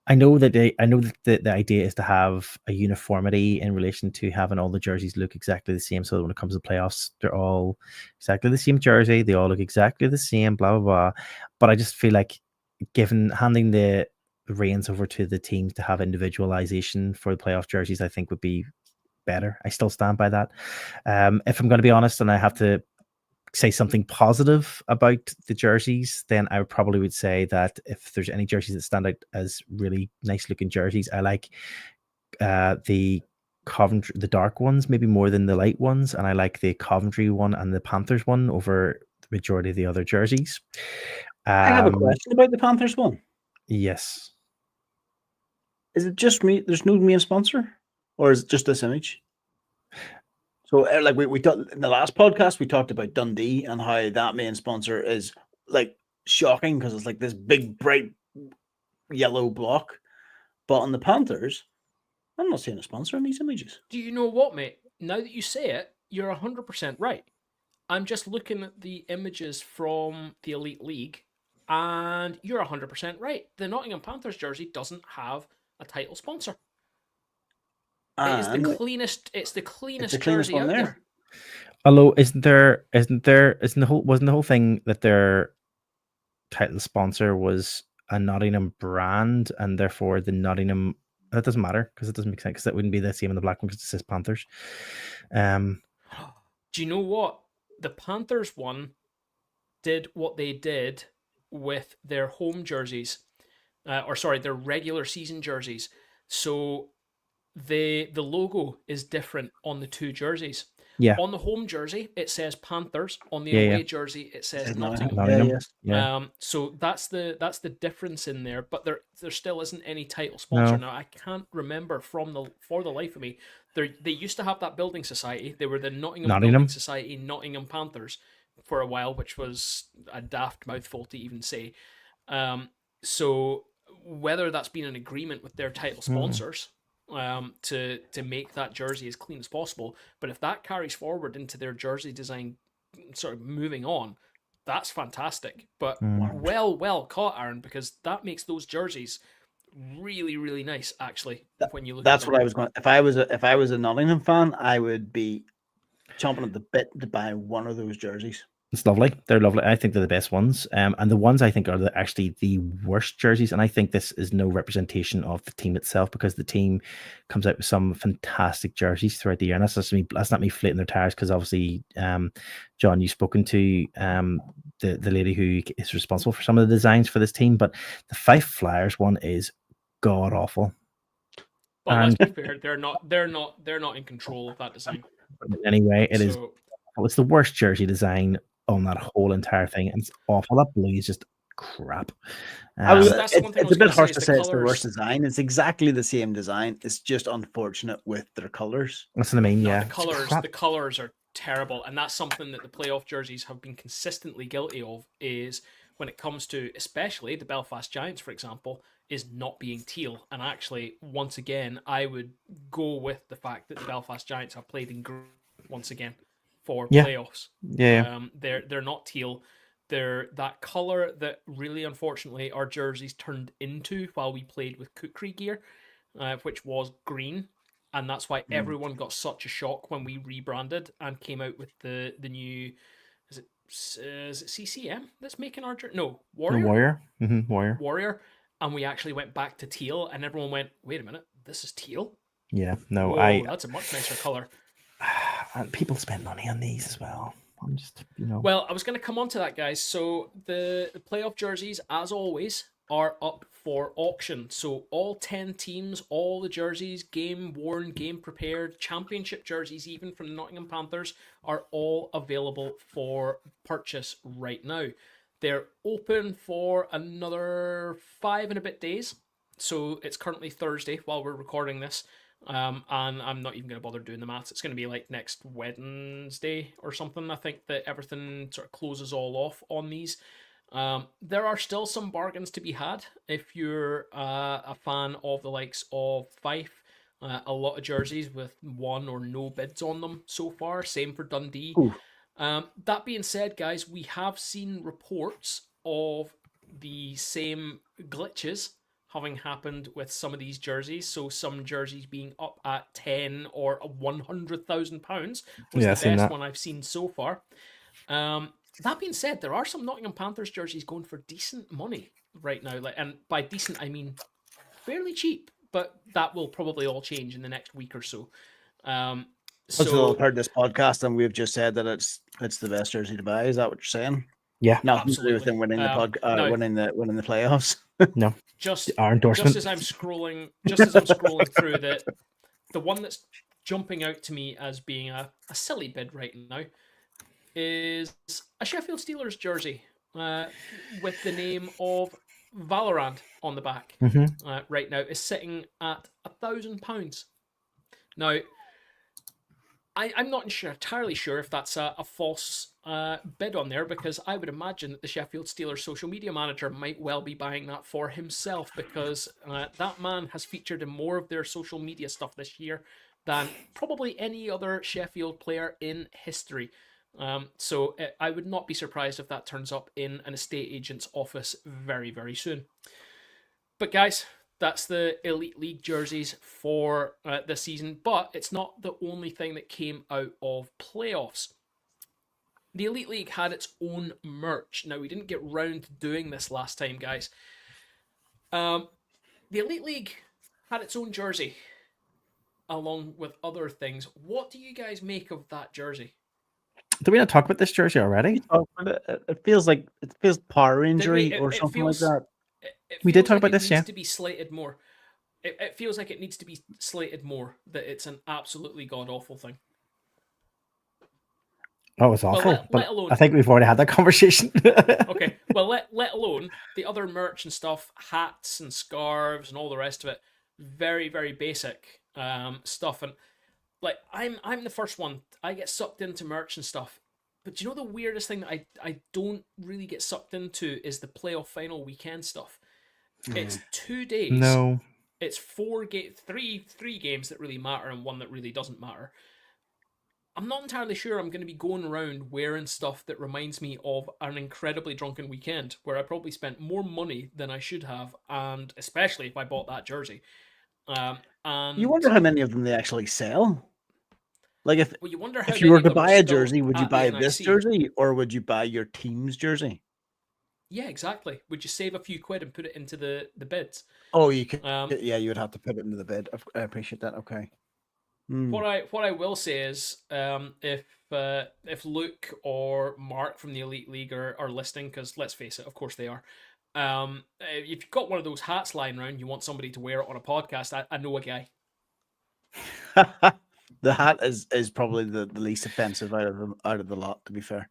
I know that the idea is to have a uniformity in relation to having all the jerseys look exactly the same. So that when it comes to playoffs, they're all exactly the same jersey. They all look exactly the same, blah, blah, blah. But I just feel like handing the reins over to the teams to have individualization for the playoff jerseys, I think would be better. I still stand by that. If I'm going to be honest, and I have to say something positive about the jerseys, then I probably would say that if there's any jerseys that stand out as really nice looking jerseys, I like the Coventry, the dark ones, maybe more than the light ones, and I like the Coventry one and the Panthers one over the majority of the other jerseys. I have a question about the Panthers one. Yes. Is it just me? There's no main sponsor, or is it just this image? So, like we talked in the last podcast, we talked about Dundee and how that main sponsor is like shocking because it's like this big bright yellow block. But on the Panthers, I'm not seeing a sponsor in these images. Do you know what, mate? Now that you say it, you're 100% right. I'm just looking at the images from the Elite League, and you're 100% right. The Nottingham Panthers jersey doesn't have a title sponsor. It is the cleanest. It's the cleanest jersey one out there. Although wasn't the whole thing that their title sponsor was a Nottingham brand, and therefore the Nottingham, that doesn't matter because it doesn't make sense because that wouldn't be the same in the black one because it says Panthers. Do you know what? The Panthers one did what they did with their home jerseys, their regular season jerseys. So the logo is different on the two jerseys. Yeah. On the home jersey, it says Panthers. On the away jersey, it says Nottingham. So that's the difference in there. But there still isn't any title sponsor. Now I can't remember for the life of me. They used to have that building society. They were the Nottingham Building Society, Nottingham Panthers, for a while, which was a daft mouthful to even say. So whether that's been an agreement with their title sponsors. To make that jersey as clean as possible. But if that carries forward into their jersey design, sort of moving on, that's fantastic. But well caught, Aaron, because that makes those jerseys really, really nice. Actually, when you look, that's what I was going. If I was a Nottingham fan, I would be chomping at the bit to buy one of those jerseys. It's lovely. They're lovely. I think they're the best ones. And the ones I think are actually the worst jerseys. And I think this is no representation of the team itself because the team comes out with some fantastic jerseys throughout the year. And that's not me flating their tires because obviously, John, you've spoken to the lady who is responsible for some of the designs for this team. But the Fife Flyers one is god awful. Well, let's be fair. They're not in control of that design. Anyway, it's the worst jersey design on that whole entire thing, and it's awful. That blue is just crap. It's a bit harsh to say it's the worst design. It's exactly the same design. It's just unfortunate with their colors. That's what I mean. Yeah, the colors are terrible, and that's something that the playoff jerseys have been consistently guilty of. Is when it comes to especially the Belfast Giants, for example, is not being teal. And actually, once again, I would go with the fact that the Belfast Giants have played in green once again for playoffs. They're not teal. They're that color that really, unfortunately, our jerseys turned into while we played with Kukri gear, which was green, and that's why everyone got such a shock when we rebranded and came out with the new is it CCM that's making our jersey? No, The Warrior. Warrior. Warrior. Warrior, and we actually went back to teal, and everyone went, "Wait a minute, this is teal? Yeah. No, Whoa, that's a much nicer color." and people spend money on these as well. I'm just, Well, I was going to come on to that, guys. So the playoff jerseys, as always, are up for auction. So all 10 teams, all the jerseys, game worn, game prepared, championship jerseys, even from the Nottingham Panthers, are all available for purchase right now. They're open for another 5 and a bit days. So it's currently Thursday while we're recording this. And I'm not even going to bother doing the maths. It's going to be like next Wednesday or something. I think that everything sort of closes all off on these. There are still some bargains to be had if you're a fan of the likes of Fife. A lot of jerseys with one or no bids on them so far. Same for Dundee. Ooh. That being said, guys, we have seen reports of the same glitches having happened with some of these jerseys. So some jerseys being up at 10 or £100,000 was Yeah, the I've seen best that. one I've seen so far. That being said, there are some Nottingham Panthers jerseys going for decent money right now. And by decent, I mean fairly cheap. But that will probably all change in the next week or so. So we'll have heard this podcast and we've just said that it's the best jersey to buy. Is that what you're saying? Yeah. Nothing to do with Absolutely. them winning the No. winning the playoffs. No. just Our endorsement. just as I'm scrolling through the one that's jumping out to me as being a silly bid right now is a Sheffield Steelers jersey with the name of Valorant on the back. Right now is sitting at £1,000. Now, I'm not entirely sure if that's a false bid on there, because I would imagine that the Sheffield Steelers social media manager might well be buying that for himself, because that man has featured in more of their social media stuff this year than probably any other Sheffield player in history. So I would not be surprised if that turns up in an estate agent's office very, very soon. But guys, that's the Elite League jerseys for this season, but it's not the only thing that came out of playoffs. The Elite League had its own merch. Now, we didn't get round to doing this last time, guys. The Elite League had its own jersey, along with other things. What do you guys make of that jersey? Did we not talk about this jersey already? It feels power injury It or something feels, like that. We did feels talk like about this, It yeah. needs to be slated more. It feels like it needs to be slated more that it's an absolutely god-awful thing. Oh, it's awful. Let but alone- I think we've already had that conversation. Okay, well, let alone the other merch and stuff, hats and scarves and all the rest of it. Very, very basic stuff. And like, I'm the first one. I get sucked into merch and stuff. But do you know the weirdest thing that I don't really get sucked into is the playoff final weekend stuff. It's 2 days. No. It's three games that really matter and one that really doesn't matter. I'm not entirely sure I'm going to be going around wearing stuff that reminds me of an incredibly drunken weekend where I probably spent more money than I should have, and especially if I bought that jersey. And You wonder how many of them they actually sell. Like well, you wonder how if you were many to of them are buy a still jersey, would you at the buy this NIC. jersey or would you buy your team's jersey? Yeah, exactly. Would you save a few quid and put it into the bids? Oh, you could. Um, Yeah, you would have to put it into the bid. I appreciate that. Okay. What I will say is, if Luke or Mark from the Elite League are listening, because let's face it, of course they are. If you've got one of those hats lying around, you want somebody to wear it on a podcast. I know a guy. The hat is probably the least offensive out of the lot. To be fair.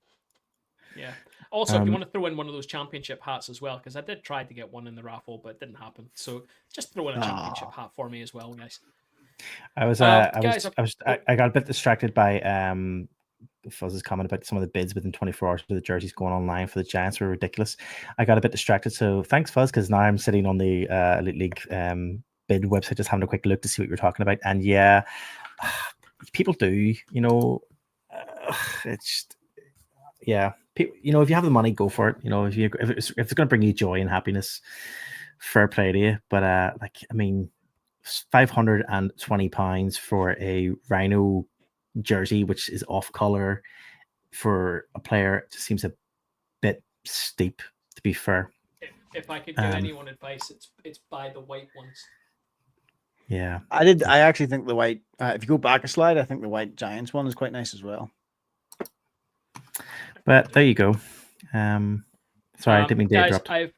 Yeah. Also, if you want to throw in one of those championship hats as well, because I did try to get one in the raffle, but it didn't happen. So just throw in a championship hat for me as well, guys. I got a bit distracted by Fuzz's comment about some of the bids within 24 hours of the jerseys going online for the Giants were ridiculous. I got a bit distracted, so thanks, Fuzz, because now I'm sitting on the Elite League bid website just having a quick look to see what you're talking about. And yeah, people do, it's just, yeah, if you have the money, go for it. If it's going to bring you joy and happiness, fair play to you. But £520 for a Rhino jersey, which is off color, for a player, it just seems a bit steep, to be fair. If I could give anyone advice, it's buy the white ones. Yeah, I actually think the white. If you go back a slide, I think the white Giants one is quite nice as well. but there you go. Sorry, I didn't mean to guys, interrupt. I've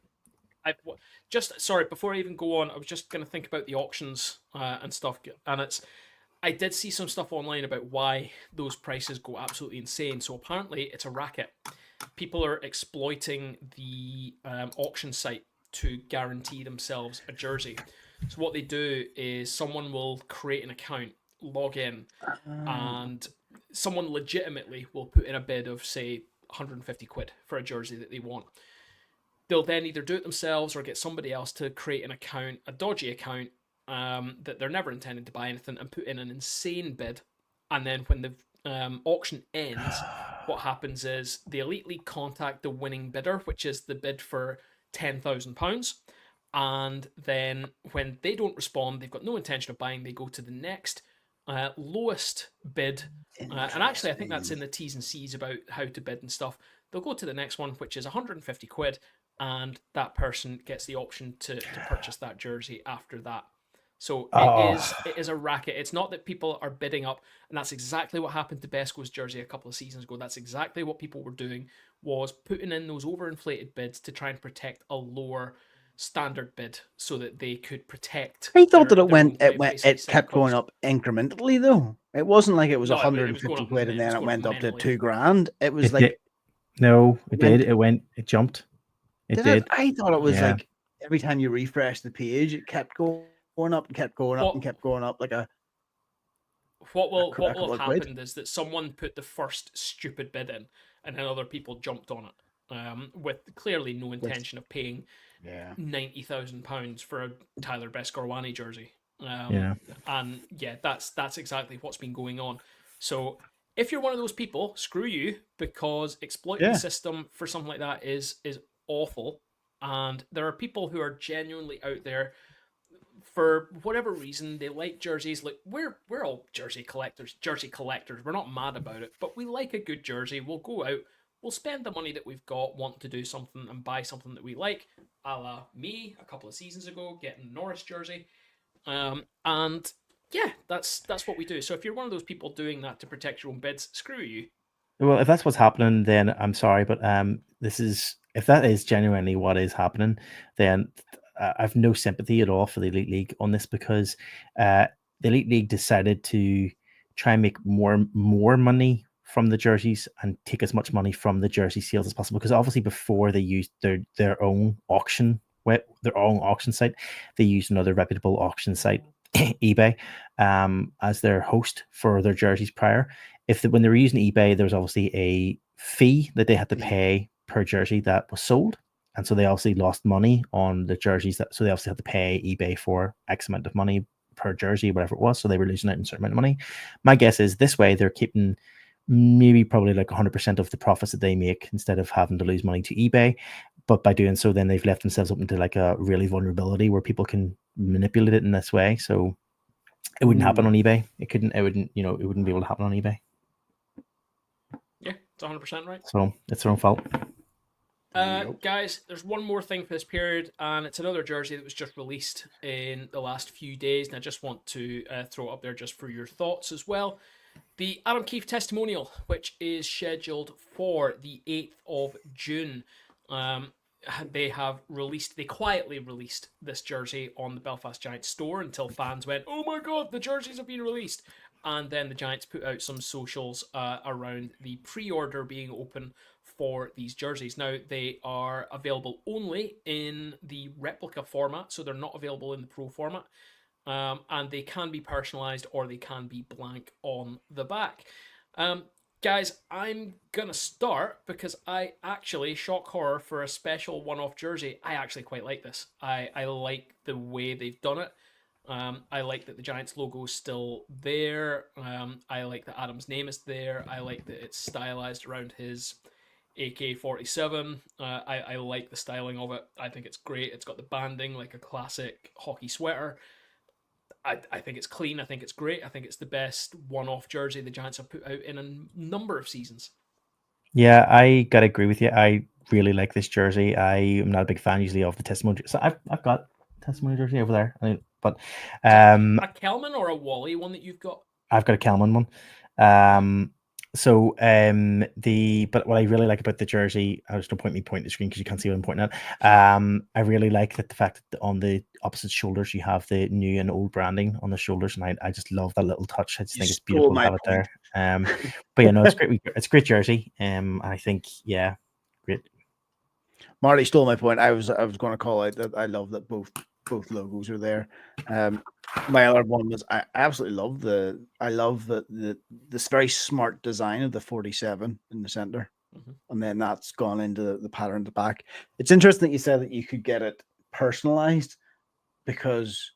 just sorry. Before I even go on, I was just going to think about the auctions and stuff, and I did see some stuff online about why those prices go absolutely insane. So apparently, it's a racket. People are exploiting the auction site to guarantee themselves a jersey. So what they do is someone will create an account, log in, and someone legitimately will put in a bid of, say, 150 quid for a jersey that they want. They'll then either do it themselves or get somebody else to create an account, a dodgy account, that they're never intending to buy anything, and put in an insane bid. And then when the auction ends, what happens is the Elite League contact the winning bidder, which is the bid for £10,000. And then when they don't respond, they've got no intention of buying, they go to the next lowest bid. And actually, I think that's in the T's and C's about how to bid and stuff. They'll go to the next one, which is 150 quid, and that person gets the option to purchase that jersey after that. So it is a racket. It's not that people are bidding up, and that's exactly what happened to Besco's jersey a couple of seasons ago. That's exactly what people were doing, was putting in those overinflated bids to try and protect a lower standard bid so that they could protect. I thought that it kept going up incrementally though. It wasn't like it was No, 150 quid and then it went up to mentally. $2,000. It was It jumped. It did. I thought it was like every time you refresh the page, it kept going up and kept going up and kept going up like a. What will have happened is that someone put the first stupid bid in, and then other people jumped on it, with clearly no intention of paying £90,000 for a Tyler Beskorwani jersey. And that's exactly what's been going on. So if you're one of those people, screw you, because exploiting the system for something like that is awful. And there are people who are genuinely out there for whatever reason. They like jerseys. Like we're all jersey collectors. We're not mad about it, but we like a good jersey. We'll go out. We'll spend the money that we've got, want to do something, and buy something that we like, a la me a couple of seasons ago, getting a Norris jersey. And yeah, that's what we do. So if you're one of those people doing that to protect your own bids, screw you. Well, if that's what's happening, then I'm sorry, but if that is genuinely what is happening, then I've no sympathy at all for the Elite League on this, because the Elite League decided to try and make more money from the jerseys and take as much money from the jersey sales as possible. Because obviously before they used their own auction site, they used another reputable auction site, eBay, as their host for their jerseys prior. When they were using eBay, there was obviously a fee that they had to pay per jersey that was sold. And so they obviously lost money on the jerseys, so they obviously had to pay eBay for X amount of money per jersey, whatever it was. So they were losing out in a certain amount of money. My guess is this way they're keeping probably like 100% of the profits that they make, instead of having to lose money to eBay. But by doing so, then they've left themselves open to like a really vulnerability where people can manipulate it in this way. So it wouldn't happen on eBay. It wouldn't be able to happen on eBay. Yeah, it's 100% right. So it's their own fault. Guys, there's one more thing for this period, and it's another jersey that was just released in the last few days, and I just want to throw it up there just for your thoughts as well. The Adam Keefe testimonial, which is scheduled for the 8th of June. They quietly released this jersey on the Belfast Giants store until fans went, "Oh my god, the jerseys have been released!" And then the Giants put out some socials around the pre-order being open for these jerseys. Now, they are available only in the replica format, so they're not available in the pro format. And they can be personalized or they can be blank on the back. Guys, I'm going to start because I actually, shock horror, for a special one-off jersey, I actually quite like this. I like the way they've done it. I like that the Giants logo is still there. I like that Adam's name is there. I like that it's stylized around his AK-47. I like the styling of it. I think it's great. It's got the banding like a classic hockey sweater. I think it's clean. I think it's great. I think it's the best one-off jersey the Giants have put out in a number of seasons. Yeah, I gotta agree with you. I really like this jersey. I am not a big fan usually of the testimony. So I've got testimony jersey over there. But Is it um, a Kelman or a Wally one that you've got? I've got a Kelman one. But what I really like about the jersey, I just don't point me point the screen because you can't see what I'm pointing at. I really like that the fact that on the opposite shoulders you have the new and old branding on the shoulders, and I just love that little touch. I just You think it's stole beautiful to my have it point. there. But yeah, no, it's great. It's a great jersey. I think great. Marley stole my point. I was going to call out that I love that both logos are there. My other one was I absolutely love this very smart design of the 47 in the center, and then that's gone into the pattern at the back. It's interesting that you said that you could get it personalized, because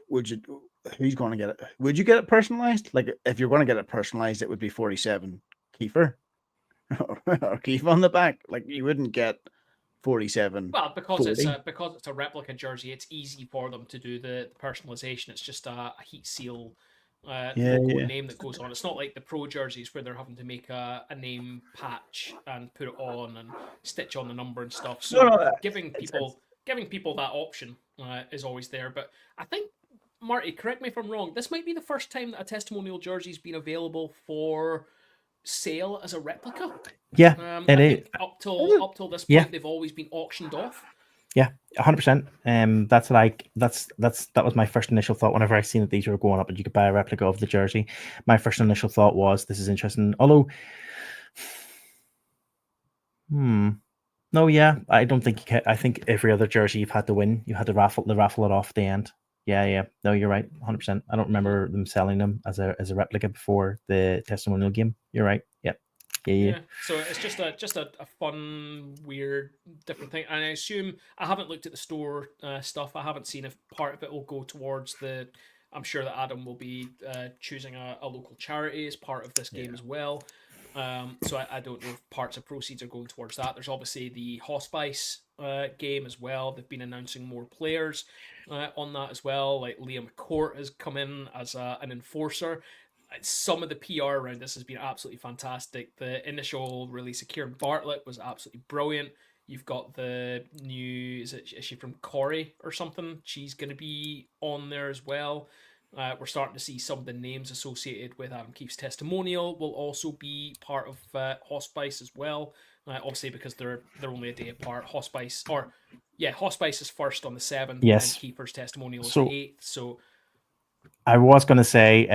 who's going to get it? Would you get it personalized? Like, if you're going to get it personalized, it would be 47 Kiefer or Keith on the back. Like, you wouldn't get 47. Well, because 40. it's a replica jersey, it's easy for them to do the personalization. It's just a heat seal logo and name that goes on. It's not like the pro jerseys where they're having to make a name patch and put it on and stitch on the number and stuff. So giving people that option is always there. But I think, Marty, correct me if I'm wrong, this might be the first time that a testimonial jersey's been available for sale as a replica. Yeah, I think up till this point they've always been auctioned off. Yeah, 100%. That was my first initial thought whenever I seen that these were going up and you could buy a replica of the jersey. My first initial thought was, this is interesting. Although, no, yeah, I don't think you can. I think every other jersey you've had to win, you had to raffle it off at the end. Yeah. No, you're right, 100%. I don't remember them selling them as a replica before the testimonial game. You're right. Yep. Yeah. So it's just a fun, weird, different thing. And I assume, I haven't looked at the store stuff. I haven't seen if part of it will go towards the. I'm sure that Adam will be choosing a local charity as part of this game as well. So I don't know if parts of proceeds are going towards that. There's obviously the Hospice game as well. They've been announcing more players on that as well. Like Liam Court has come in as an enforcer. Some of the PR around this has been absolutely fantastic. The initial release of Kieran Bartlett was absolutely brilliant. You've got the new, is she from Corey or something? She's going to be on there as well. We're starting to see some of the names associated with Adam Keefe's testimonial will also be part of Hospice as well. Obviously, because they're only a day apart. Hospice is first on the 7th, yes, and Keefer's testimonial is the 8th. So I was going to say,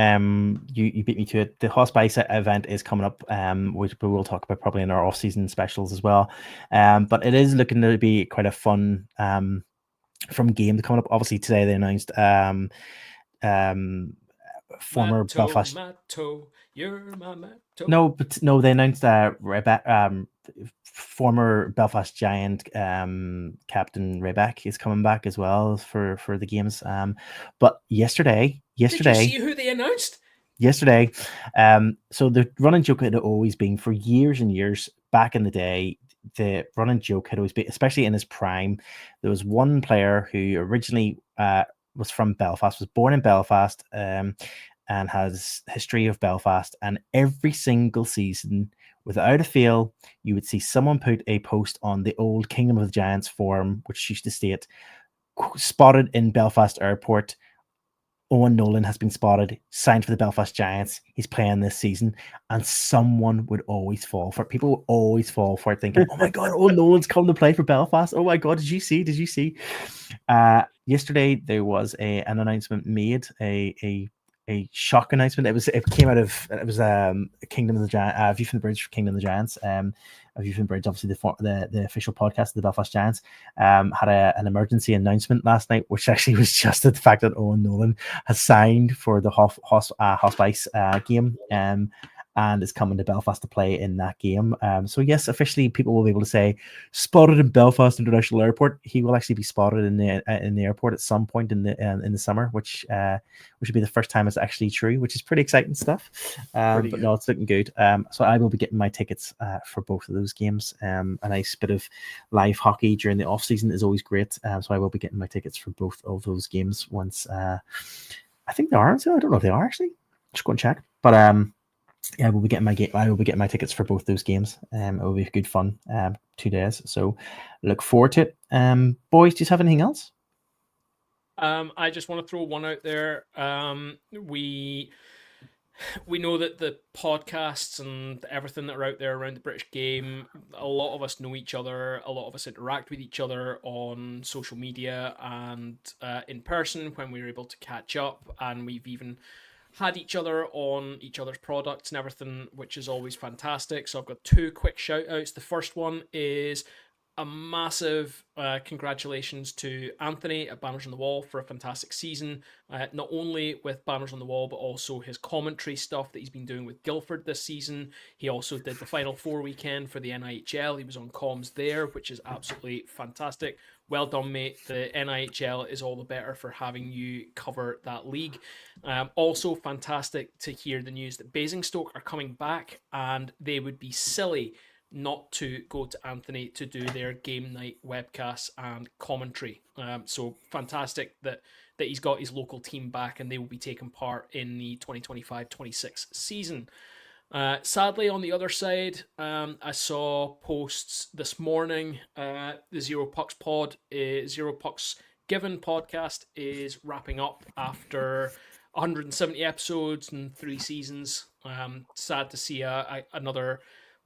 you beat me to it. The Hospice event is coming up, which we'll talk about probably in our off-season specials as well. But it is looking to be quite a fun from game coming up. Obviously, today they announced former Belfast. You're my Matto. No, they announced former Belfast Giant Captain Rayback is coming back as well for the games. But yesterday, did you see who they announced? Yesterday, so the running joke had always been for years and years back in the day. The running joke had always been, especially in his prime, there was one player who originally was from Belfast, was born in Belfast, and has history of Belfast. And every single season, without a fail, you would see someone put a post on the old Kingdom of the Giants forum, which used to state, spotted in Belfast Airport, Owen Nolan has been spotted, signed for the Belfast Giants. He's playing this season. And someone would always fall for it. People would always fall for it, thinking, oh my God, Owen Nolan's come to play for Belfast. Oh my God, did you see? Yesterday, there was an announcement made, a shock announcement. It came out of Kingdom of the Giants, View from the Bridge for Kingdom of the Giants. View from the Bridge, obviously the official podcast of the Belfast Giants, had an emergency announcement last night, which actually was just the fact that Owen Nolan has signed for the Hospice game. And is coming to Belfast to play in that game. So yes, officially people will be able to say spotted in Belfast International Airport. He will actually be spotted in the airport at some point in the summer, which would be the first time it's actually true, which is pretty exciting stuff. But no, it's looking good. So I will be getting my tickets for both of those games. A nice bit of live hockey during the off season is always great. So I will be getting my tickets for both of those games once. I think they are. So I don't know if they are actually. Just go and check. But Yeah, we'll be getting my game. I will be getting my tickets for both those games. It will be good fun. 2 days, so look forward to it. Boys, do you have anything else? I just want to throw one out there. We know that the podcasts and everything that are out there around the British game, a lot of us know each other, a lot of us interact with each other on social media and in person when we were able to catch up, and we've even had each other on each other's products and everything, which is always fantastic. So I've got two quick shout outs. The first one is a massive congratulations to Anthony at Banners on the Wall for a fantastic season, not only with Banners on the Wall, but also his commentary stuff that he's been doing with Guildford this season. He also did the Final Four weekend for the NIHL. He was on comms there, which is absolutely fantastic. Well done, mate. The NIHL is all the better for having you cover that league. Also fantastic to hear the news that Basingstoke are coming back, and they would be silly not to go to Anthony to do their game night webcasts and commentary. So fantastic that he's got his local team back and they will be taking part in the 2025-26 season. Sadly, on the other side, I saw posts this morning. The Zero Pucks Zero Pucks Given podcast is wrapping up after 170 episodes and 3 seasons. Sad to see another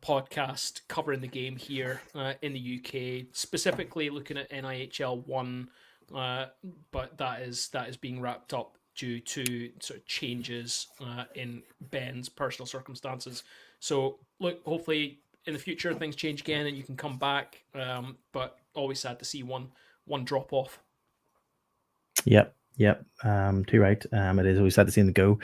podcast covering the game here in the UK, specifically looking at NIHL 1, but that is being wrapped up due to sort of changes in Ben's personal circumstances. So look, hopefully in the future things change again and you can come back, but always sad to see one drop off. Yep. Too right. It is always sad to see him go.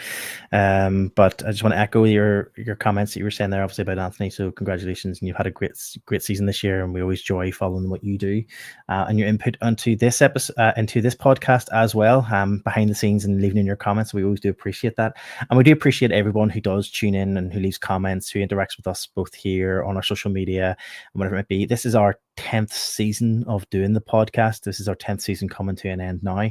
But I just want to echo your comments that you were saying there, obviously, about Anthony. So congratulations, and you've had a great season this year, and we always enjoy following what you do and your input onto this episode, into this podcast as well, behind the scenes and leaving in your comments. We always do appreciate that, and we do appreciate everyone who does tune in and who leaves comments, who interacts with us both here on our social media and whatever it might be. This is our 10th season of doing the podcast. This is our 10th season coming to an end now.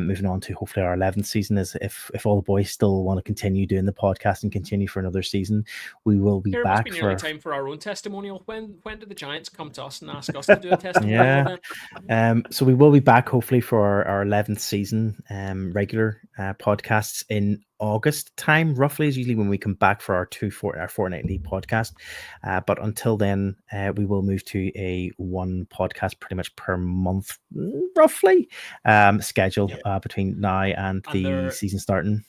Moving on to hopefully our 11th season, is if all the boys still want to continue doing the podcast and continue for another season, we will be back. It must be nearly time for our own testimonial. When did the Giants come to us and ask us to do a testimonial? So we will be back hopefully for our 11th season, regular podcasts in August time, roughly, is usually when we come back for our fortnightly podcast. But until then, we will move to a one podcast pretty much per month, roughly, schedule between now and the season starting.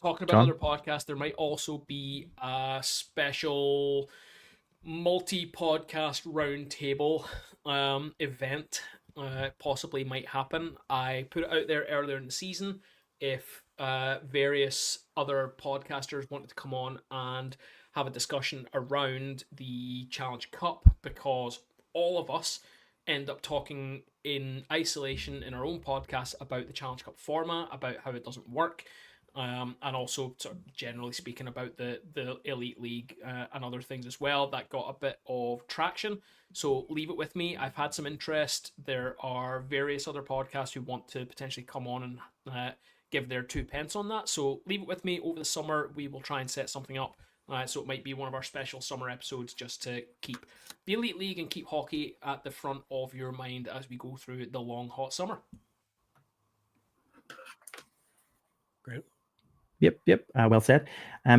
Talking about other podcasts, there might also be a special multi-podcast roundtable event possibly might happen. I put it out there earlier in the season. If various other podcasters wanted to come on and have a discussion around the Challenge Cup, because all of us end up talking in isolation in our own podcast about the Challenge Cup format, about how it doesn't work, and also sort of generally speaking about the Elite League and other things as well. That got a bit of traction. So leave it with me. I've had some interest. There are various other podcasts who want to potentially come on and give their 2 pence on that. So leave it with me. Over the summer, we will try and set something up. So it might be one of our special summer episodes just to keep the Elite League and keep hockey at the front of your mind as we go through the long, hot summer. Great. Yep. Well said.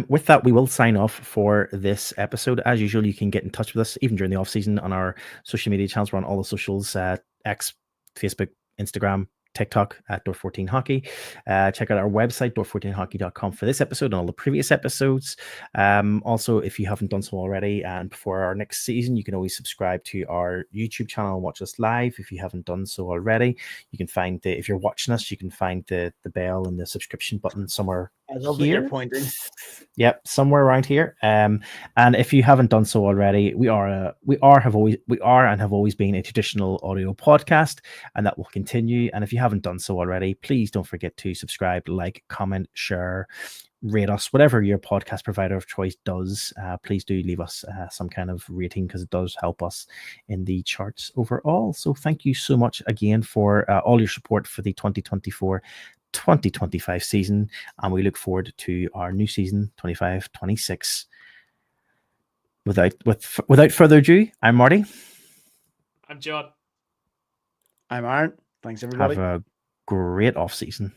With that, we will sign off for this episode. As usual, you can get in touch with us even during the off season on our social media channels. We're on all the socials: X, Facebook, Instagram, TikTok at Door14 Hockey. Check out our website, door14hockey.com, for this episode and all the previous episodes. Also, if you haven't done so already, and before our next season, you can always subscribe to our YouTube channel and watch us live. If you haven't done so already, you can find if you're watching us, you can find the bell and the subscription button somewhere. I love here. That you're pointing. Yep, somewhere around here. And if you haven't done so already, we are and have always been a traditional audio podcast, and that will continue. And if you haven't done so already, please don't forget to subscribe, like, comment, share, rate us, whatever your podcast provider of choice does. Please do leave us some kind of rating, because it does help us in the charts overall. So thank you so much again for all your support for the 2024 2025 season, and we look forward to our new season 25-26. Without further ado, I'm Marty. I'm John. I'm Aaron. Thanks, everybody. Have a great off season.